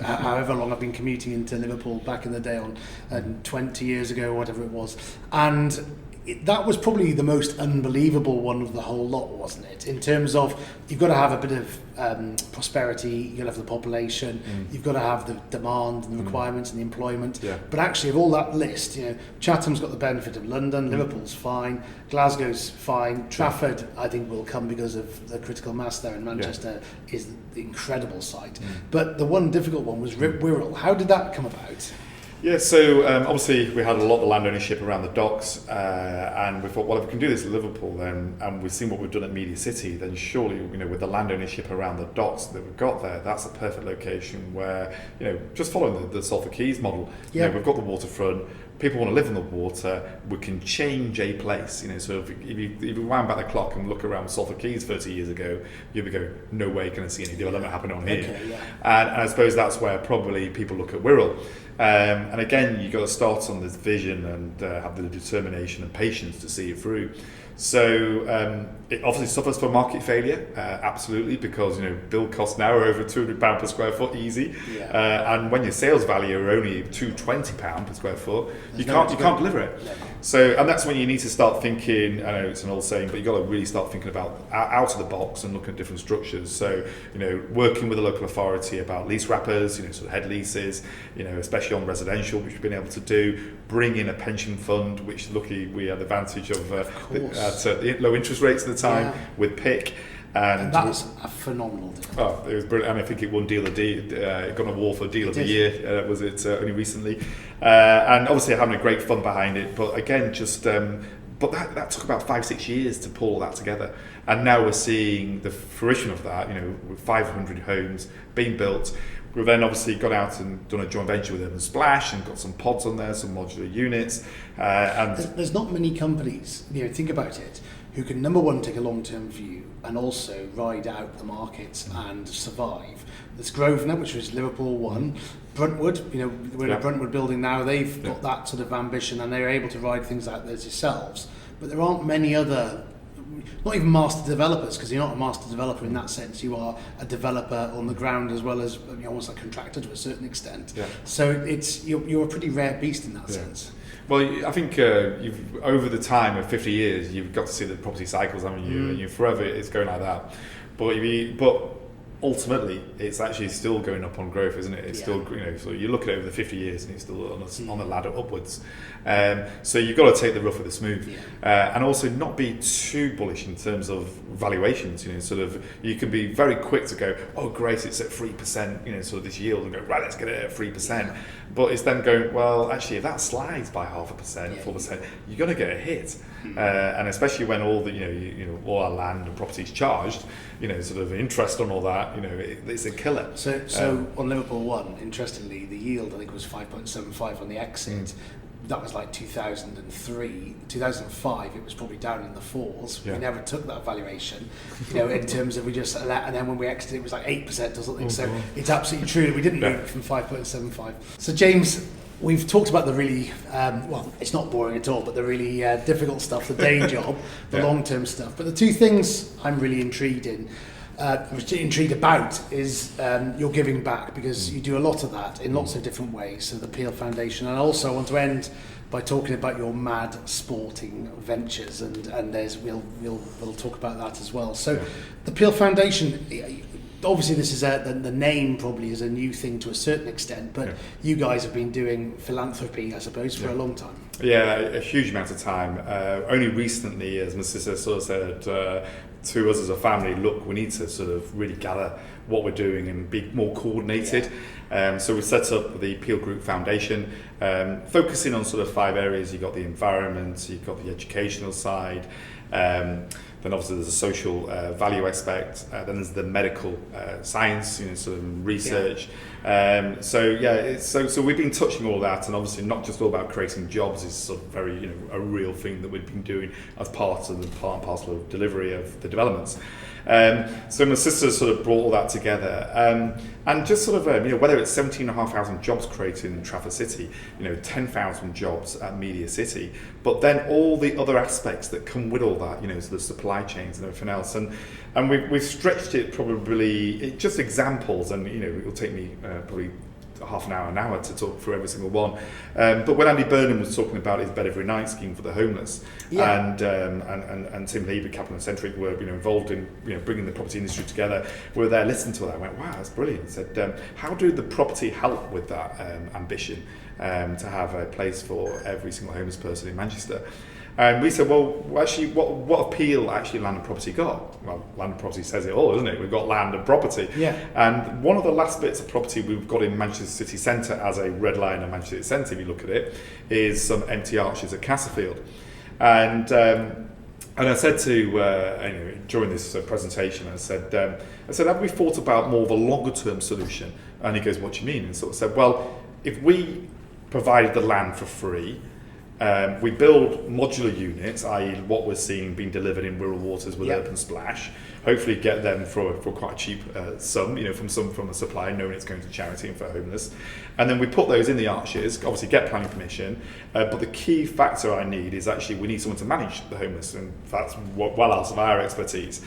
however long I've been commuting into Liverpool back in the day, on 20 years ago, whatever it was, and that was probably the most unbelievable one of the whole lot, wasn't it? In terms of, you've got to have a bit of prosperity, you've got to have the population, you've got to have the demand and the requirements and the employment. But actually, of all that list, Chatham's got the benefit of London, Liverpool's fine, Glasgow's fine, Trafford, I think, will come because of the critical mass there, and Manchester is the incredible site. But the one difficult one was Wirral. How did that come about? Yeah, so obviously we had a lot of land ownership around the docks, and we thought, well, if we can do this at Liverpool, then, and we've seen what we've done at Media City, then surely, with the land ownership around the docks that we've got there, that's a perfect location where, just following the Salford Quays model, we've got the waterfront, people want to live on the water, we can change a place, so if you wind back the clock and look around Salford Quays 30 years ago, you'd be going, no way can I see any development happening on here. And I suppose that's where probably people look at Wirral. And again, you've got to start on this vision and have the determination and patience to see it through. So it obviously suffers from market failure, absolutely, because build costs now are over £200 per square foot easy, and when your sales value are only £220 per square foot, you can't deliver it. No. So, and that's when you need to start thinking. I know it's an old saying, but you've got to really start thinking about out of the box and looking at different structures. So, working with the local authority about lease wrappers, sort of head leases, especially on residential, which we've been able to do. Bring in a pension fund, which luckily we had the advantage of the low interest rates at the time with PIC. And that was a phenomenal deal. Oh, it was brilliant, and I think it won it got an award for Deal of the Year. Was it only recently? And obviously having a great fund behind it, but again, but that took about 5-6 years to pull all that together, and now we're seeing the fruition of that. With 500 homes being built. We've then obviously got out and done a joint venture with them and Splash, and got some pods on there, some modular units. And there's not many companies, think about it, who can, number one, take a long-term view and also ride out the markets and survive. There's Grosvenor, which was Liverpool one. Bruntwood, we're in a Bruntwood building now. They've got that sort of ambition, and they're able to ride things out there yourselves. But there aren't many other, not even master developers, because you're not a master developer in that sense. You are a developer on the ground as well as almost a contractor to a certain extent. Yeah. So you're a pretty rare beast in that sense. Well, I think you've over the time of 50 years, you've got to see the property cycles, haven't you? And you forever it's going like that. But ultimately, it's actually still going up on growth, isn't it? It's still, so you look at it over the 50 years and it's still on the ladder upwards. So you've got to take the rough with the smooth, and also not be too bullish in terms of valuations. You can be very quick to go, oh great, it's at 3%, sort of this yield, and go, right, let's get it at 3%. But it's then going, well, actually, if that slides by 0.5%, 4%, you're going to get a hit, and especially when all the all our land and properties charged, sort of interest on all that, it's a killer. So on Liverpool one, interestingly, the yield I think was 5.75 on the exit. That was like 2003, 2005. It was probably down in the fours. We never took that valuation, in terms of we just let, and then when we exited, it was like 8% or something. So it's absolutely true that we didn't move it from 5.75. So James, we've talked about the really, it's not boring at all, but the really difficult stuff, the day job, the long-term stuff. But the two things I'm really intrigued about is your giving back, because you do a lot of that in lots of different ways. So the Peel Foundation, and also I want to end by talking about your mad sporting ventures, and we'll talk about that as well. So the Peel Foundation, obviously this is the name probably is a new thing to a certain extent, but you guys have been doing philanthropy, I suppose, for a long time. Yeah, a huge amount of time. Only recently, as my sister sort of said to us as a family, look, we need to sort of really gather what we're doing and be more coordinated. So we set up the Peel Group Foundation, focusing on sort of 5 areas. You've got the environment, you've got the educational side, then obviously there's a social value aspect, then there's the medical science, sort of research. So we've been touching all that, and obviously not just all about creating jobs is sort of very, a real thing that we've been doing as part and parcel of delivery of the developments. So my sister sort of brought all that together, and just sort of whether it's 17,500 jobs created in Trafford City, 10,000 jobs at Media City, but then all the other aspects that come with all that, so the supply chains and everything else, and we've stretched it probably just examples, and it'll take me probably half an hour to talk through every single one. But when Andy Burnham was talking about his Bed Every Night scheme for the homeless, and Tim Levy, Capital and Centric were involved in bringing the property industry together, we were there listening to that. I went, wow, that's brilliant. I said, how do the property help with that ambition to have a place for every single homeless person in Manchester? And we said, well, actually, what appeal actually land and property got? Well, land and property says it all, doesn't it? We've got land and property. Yeah. And one of the last bits of property we've got in Manchester City Centre as a red line of Manchester City Centre, if you look at it, is some empty arches at Castlefield. And I said to, during this presentation, I said, have we thought about more of a longer term solution? And he goes, what do you mean? And sort of said, well, if we provided the land for free, We build modular units, i.e. what we're seeing being delivered in Wirral Waters with Urban Splash. Hopefully get them for quite a cheap sum, from a supplier, knowing it's going to charity and for homeless. And then we put those in the arches, obviously get planning permission. But the key factor I need is actually we need someone to manage the homeless, and that's well out of our expertise.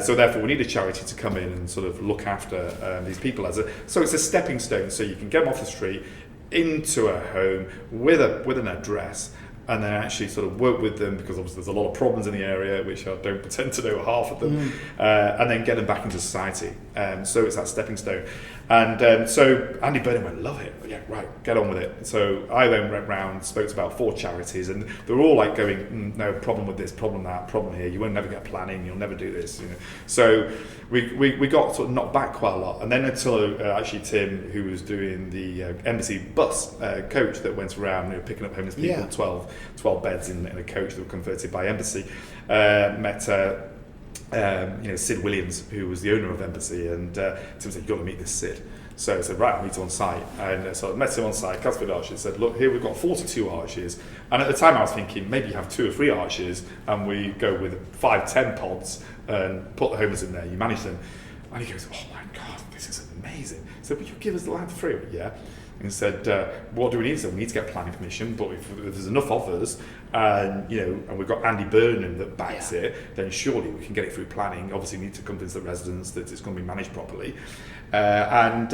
So therefore we need a charity to come in and sort of look after these people so it's a stepping stone, so you can get them off the street into a home with an address, and then actually sort of work with them, because obviously there's a lot of problems in the area, which I don't pretend to know half of them, and then get them back into society. So it's that stepping stone. And so Andy Burnham went, love it, yeah, right, get on with it. So I then went round, spoke to about 4 charities, and they're all like going, no, problem with this, problem that, problem here, you won't never get planning, you'll never do this. So we got sort of knocked back quite a lot. And then until actually Tim, who was doing the embassy bus coach that went around picking up homeless people, 12 beds in a coach that were converted by embassy, met Sid Williams, who was the owner of Embassy, and Tim said, you've got to meet this Sid. So I said, right, I'll meet him on site. And so I met him on site, Casford Arches, said, look, here we've got 42 arches. And at the time I was thinking, maybe you have 2 or 3 arches, and we go with 5-10 pods and put the homeless in there, you manage them. And he goes, oh my God, this is amazing. So will you give us the land for free? Yeah. And said, what do we need? So we need to get planning permission, but if there's enough of us, and we've got Andy Burnham that backs it, then surely we can get it through planning. Obviously, we need to convince the residents that it's going to be managed properly. And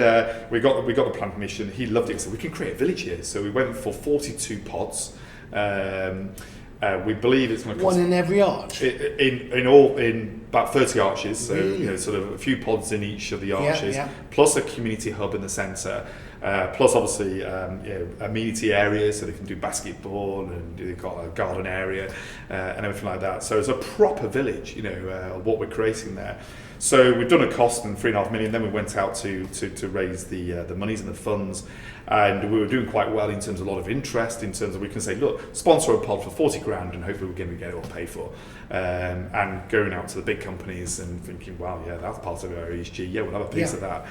we got the planning permission. He loved it, so we can create a village here. So we went for 42 pods. We believe it's going to cost one in every arch. In about 30 arches, so really? Sort of a few pods in each of the arches, plus a community hub in the centre. Plus, obviously, amenity areas, so they can do basketball, and they've got a garden area and everything like that. So it's a proper village, of what we're creating there. So we've done a cost in 3.5 million. Then we went out to raise the monies and the funds, and we were doing quite well in terms of a lot of interest. In terms of we can say, look, sponsor a pod for 40 grand, and hopefully we're going to get it all paid for. And going out to the big companies and thinking, wow, yeah, that's part of our ESG. Yeah, we'll have a piece of that.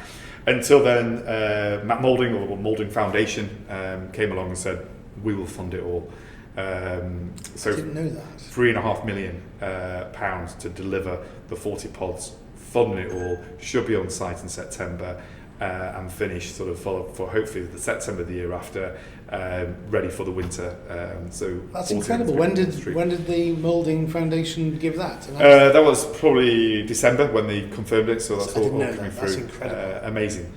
Until then, Matt Moulding, or Moulding Foundation, came along and said, we will fund it all. So I didn't know that. £3.5 million pounds to deliver the 40 pods, funding it all, should be on site in September, and finish sort of for hopefully the September of the year after, ready for the winter. So that's incredible. When did the Moulding Foundation give that? That was probably December when they confirmed it. So that's all coming through. That's incredible. Amazing.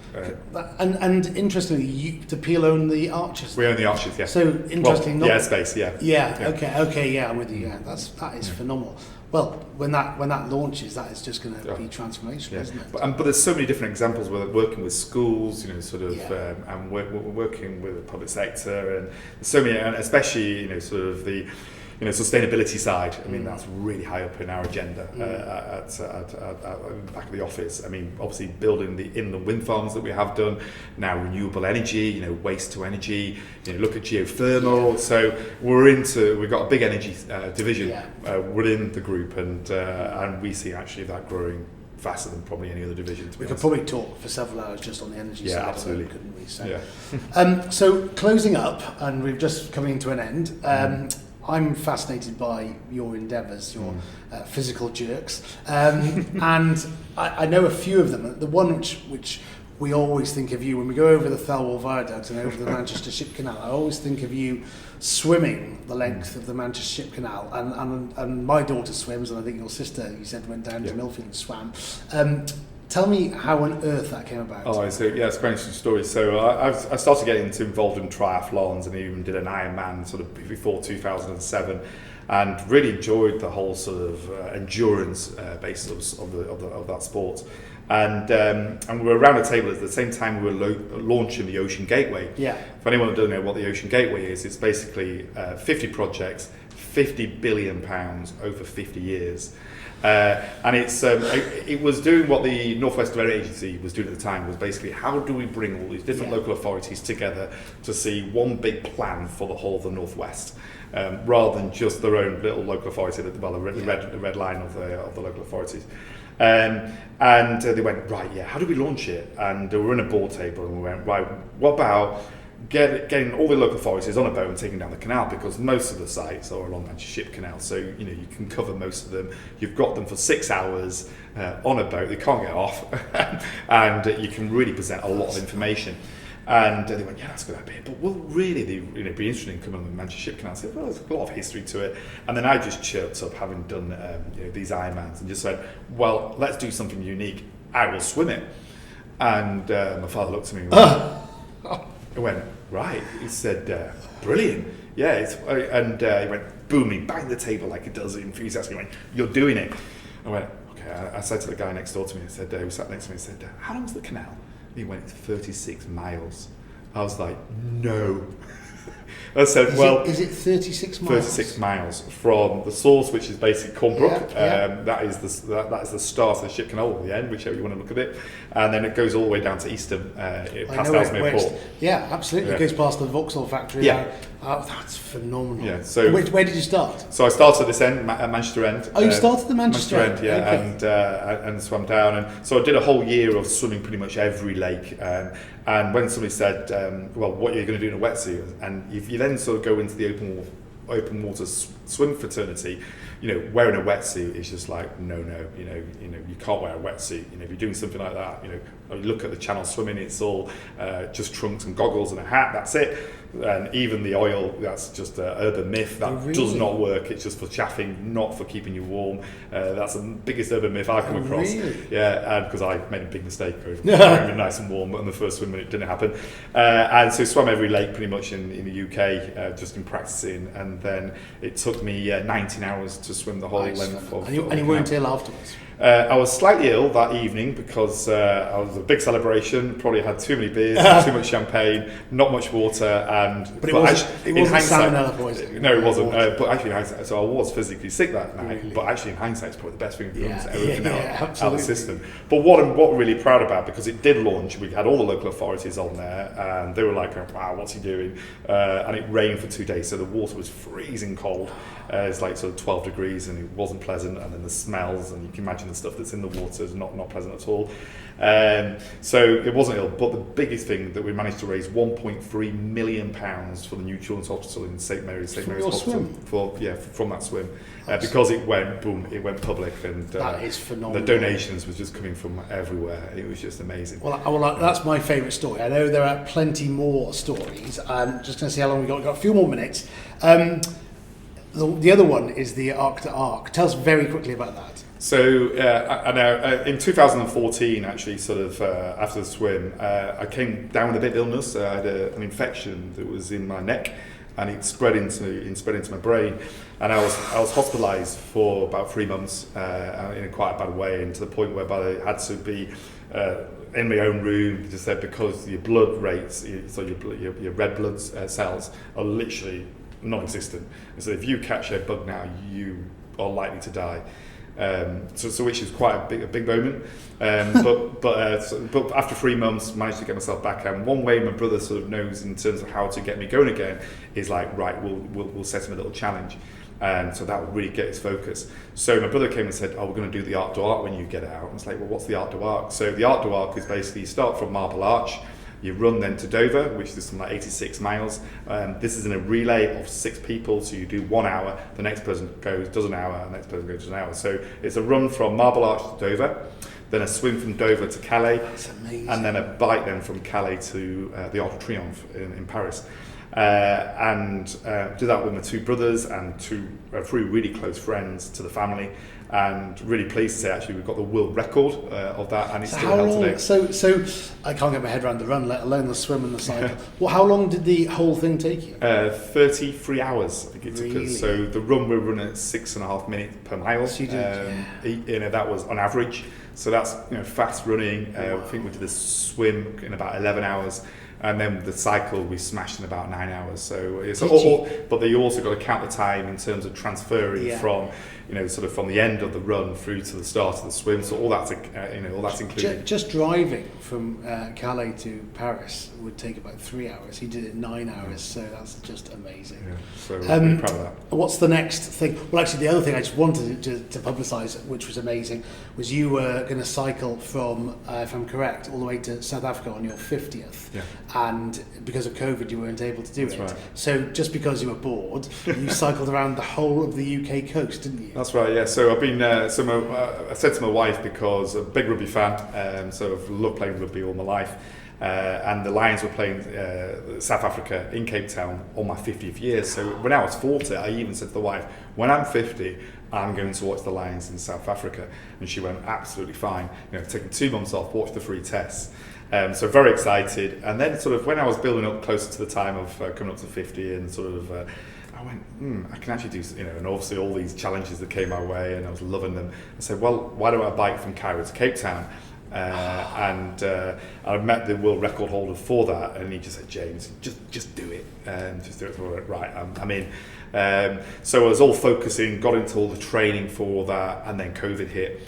And interestingly, do Peel own the arches? We own the arches, yeah. So interesting. Well, space, yeah. Okay, I'm with you. Yeah, that is phenomenal. Well, when that launches, that is just going to be transformational, isn't it? But there's so many different examples where we're working with schools, and we're working with the public sector, and there's so many, and especially sort of the sustainability side. I mean, that's really high up in our agenda at the back of the office. I mean, obviously building the wind farms that we have done, now renewable energy, waste to energy, look at geothermal. So we've got a big energy division within the group, and we see actually that growing faster than probably any other division. We could probably talk for several hours just on the energy side. Absolutely. Couldn't we? So, so closing up, and we're just coming to an end. I'm fascinated by your endeavours, your physical jerks, and I know a few of them. The one which we always think of you when we go over the Thelwall Viaduct and over the Manchester Ship Canal. I always think of you swimming the length of the Manchester Ship Canal, and my daughter swims, and I think your sister, you said, went down to Millfield and swam. Tell me how on earth that came about. It's quite an interesting story. So I started getting involved in triathlons, and even did an Ironman sort of before 2007, and really enjoyed the whole sort of endurance basis of that sport. And we were around a table at the same time we were launching the Ocean Gateway. Yeah. If anyone who doesn't know what the Ocean Gateway is, it's basically 50 projects, £50 billion over 50 years. And it was doing what the North West Development Agency was doing at the time, was basically how do we bring all these different local authorities together to see one big plan for the whole of the North West, rather than just their own little local authority, the red line of the local authorities. And they went, right, how do we launch it? And we were in a board table, and we went, right, what about getting all the local authorities on a boat and taking down the canal, because most of the sites are along Manchester Ship Canal, so you can cover most of them. You've got them for 6 hours on a boat, they can't get off, and you can really present a lot of information. And they went, yeah, that's a good idea, but will really they be interested in coming on the Manchester Ship Canal? I said, well, there's a lot of history to it. And then I just chirped up, having done these Ironmans, and just said, well, let's do something unique. I will swim it. And my father looked at me and went, right. He said, brilliant. Yeah. And he went, boom, he banged the table like he does enthusiastically. He went, you're doing it. I went, okay. I said to the guy next door to me, I said, who sat next to me, I said, how long's the canal? He went, it's 36 miles. I was like, no. I said, is it 36 miles? 36 miles from the source, which is basically Glenbrook. That is the start of the Ship Canal, or the end, whichever you want to look at it. And then it goes all the way down to Eastham, past Ellesmere Port. Yeah, absolutely. Yeah. It goes past the Vauxhall factory. Yeah. That's phenomenal. Yeah. So where did you start? So I started at this end, Manchester end. Oh, you started the Manchester end? Yeah, okay. and swam down. And so I did a whole year of swimming pretty much every lake. And when somebody said, well, what are you going to do in a wetsuit? And if you then sort of go into the open water swim fraternity, wearing a wetsuit is just like, no, you can't wear a wetsuit. If you're doing something like that, you look at the channel swimming, it's all just trunks and goggles and a hat, that's it. And even the oil, that's just an urban myth. That does not work. It's just for chaffing, not for keeping you warm. That's the biggest urban myth I've come across. Really? Yeah, because I made a big mistake of wearing nice and warm on the first swim when it didn't happen. And so swam every lake pretty much in the UK, just in practicing. And then it took me 19 hours to swim the whole length of. And you weren't ill afterwards? I was slightly ill that evening because I was a big celebration, probably had too many beers, too much champagne, not much water, But it wasn't salmonella poisoning. No, it wasn't. But actually, in hindsight, so I was physically sick that night. Really? But actually, in hindsight, it's probably the best thing we've done out of the system. But what I'm really proud about, because it did launch, we had all the local authorities on there, and they were like, wow, what's he doing? And it rained for 2 days, so the water was freezing cold. It's like sort of 12 degrees, and it wasn't pleasant. And then the smells, and you can imagine the stuff that's in the water is not pleasant at all. So it wasn't ill, but the biggest thing that we managed to raise £1.3 million for the new Children's Hospital in St Mary's Hospital from that swim, because it went public, and that is phenomenal. The donations was just coming from everywhere. It was just amazing. Well, that's my favourite story. I know there are plenty more stories. I'm just going to see how long we got. We've got a few more minutes. The other one is the Arc to Arc. Tell us very quickly about that. So in 2014, actually, sort of after the swim, I came down with a bit of illness. I had an infection that was in my neck, and it spread into my brain. And I was hospitalised for about 3 months in a quite a bad way, and to the point whereby I had to be in my own room. Just said, because your blood rates, so your red blood cells are literally non-existent. And so if you catch a bug now, you are likely to die. So which is quite a big moment. But after 3 months, managed to get myself back. And one way my brother sort of knows in terms of how to get me going again is like, right, we'll set him a little challenge. And so that would really get his focus. So my brother came and said, we're going to do the Arc to Arc when you get out. And it's like, well, what's the Arc to Arc? So the Arc to Arc is basically, you start from Marble Arch, you run then to Dover, which is something like 86 miles. This is in a relay of 6 people, so you do 1 hour, the next person does an hour, and the next person goes an hour. So it's a run from Marble Arch to Dover, then a swim from Dover to Calais, and then a bike then from Calais to the Arc de Triomphe in Paris. And did that with my 2 brothers and 3 really close friends to the family, and really pleased to say actually we've got the world record of that, and it's still held today. So I can't get my head around the run, let alone the swim and the cycle. Well, how long did the whole thing take you? 33 hours, I think it took us. So the run we're running at 6.5 minutes per mile. So you did, that was on average. So that's fast running. I think we did the swim in about 11 hours. And then the cycle we smashed in about 9 hours. So it's but then you also got to count the time in terms of transferring from, sort of from the end of the run through to the start of the swim. So all that's included. Just driving from Calais to Paris would take about 3 hours. He did it 9 hours, so that's just amazing. Yeah, so I'm really proud of that. What's the next thing? Well, actually, the other thing I just wanted to publicise, which was amazing, was you were going to cycle from, if I'm correct, all the way to South Africa on your 50th. Yeah. and because of COVID you weren't able to do it. Right. So just because you were bored, you cycled around the whole of the UK coast, didn't you? That's right, yeah. So I've been, I said to my wife, because I'm a big rugby fan, so I've loved playing rugby all my life, and the Lions were playing South Africa in Cape Town on my 50th year. So when I was 40, I even said to the wife, when I'm 50, I'm going to watch the Lions in South Africa. And she went, absolutely fine. Taking 2 months off, watch the 3 tests. So very excited. And then sort of when I was building up closer to the time of coming up to 50 and sort of, I went, I can actually do, and obviously all these challenges that came my way and I was loving them. I said, well, why don't I bike from Cairo to Cape Town? And I met the world record holder for that, and he just said, James, just do it. Just do it. So I went, right, I'm in. So I was all focusing, got into all the training for that, and then COVID hit.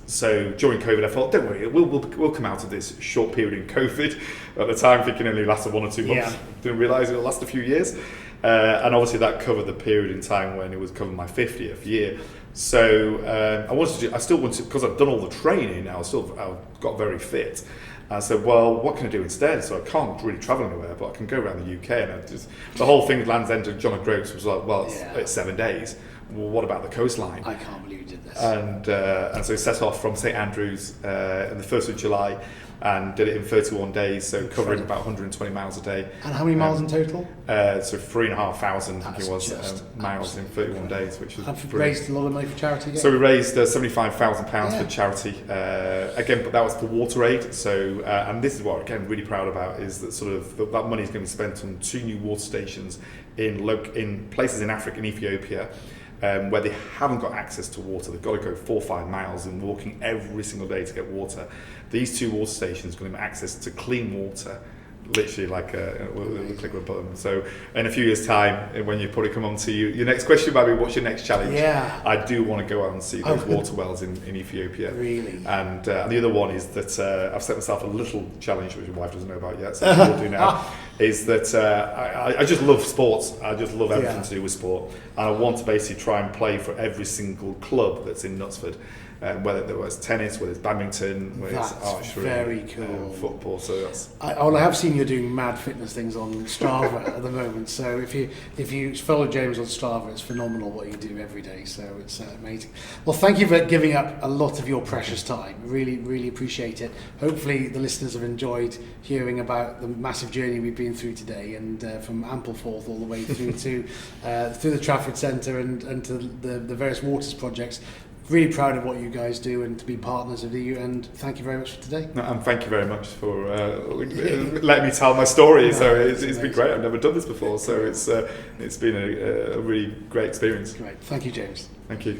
So during COVID, I thought, don't worry, we'll come out of this short period in COVID. At the time, thinking it only lasted 1 or 2 months. Yeah. Didn't realise it'll last a few years. And obviously that covered the period in time when it was covering my 50th year. So I still wanted, because I'd done all the training, I got very fit. And I said, well, what can I do instead? So I can't really travel anywhere, but I can go around the UK. And the whole thing with Land's End and John O'Groats was like, well, it's 7 days. Well, what about the coastline? I can't believe you did this. And so we set off from St Andrews on the 1st of July and did it in 31 days, so covering about 120 miles a day. And how many miles in total? So 3,500, I think it was, miles in 31 days, which was brilliant. Raised a lot of money for charity again? So we raised £75,000 for charity. Again, but that was for water aid. So, and this is what I'm again really proud about, is that sort of that money is going to be spent on 2 new water stations in places in Africa and Ethiopia, where they haven't got access to water. They've got to go 4 or 5 miles and walking every single day to get water. These 2 water stations are going to have access to clean water, literally like a click of a button. So in a few years' time, when you probably come on to your next question might be, what's your next challenge? Yeah. I do want to go out and see those water wells in Ethiopia. Really? And the other one is that I've set myself a little challenge, which my wife doesn't know about yet, so we'll do now, is that I just love sports. I just love everything to do with sport. And I want to basically try and play for every single club that's in Knutsford. Whether it was tennis, whether it's badminton, whether it's archery, very cool. Football. So that's. I have seen you doing mad fitness things on Strava at the moment. So if you follow James on Strava, it's phenomenal what you do every day. So it's amazing. Well, thank you for giving up a lot of your precious time. Really, really appreciate it. Hopefully, the listeners have enjoyed hearing about the massive journey we've been through today, and from Ampleforth all the way through to through the Trafford Centre and to the various waters projects. Really proud of what you guys do and to be partners of you, and thank you very much for today. No, and thank you very much for letting me tell my story. So it's been great. I've never done this before, so it's been a really great experience. Great. Thank you, James. Thank you.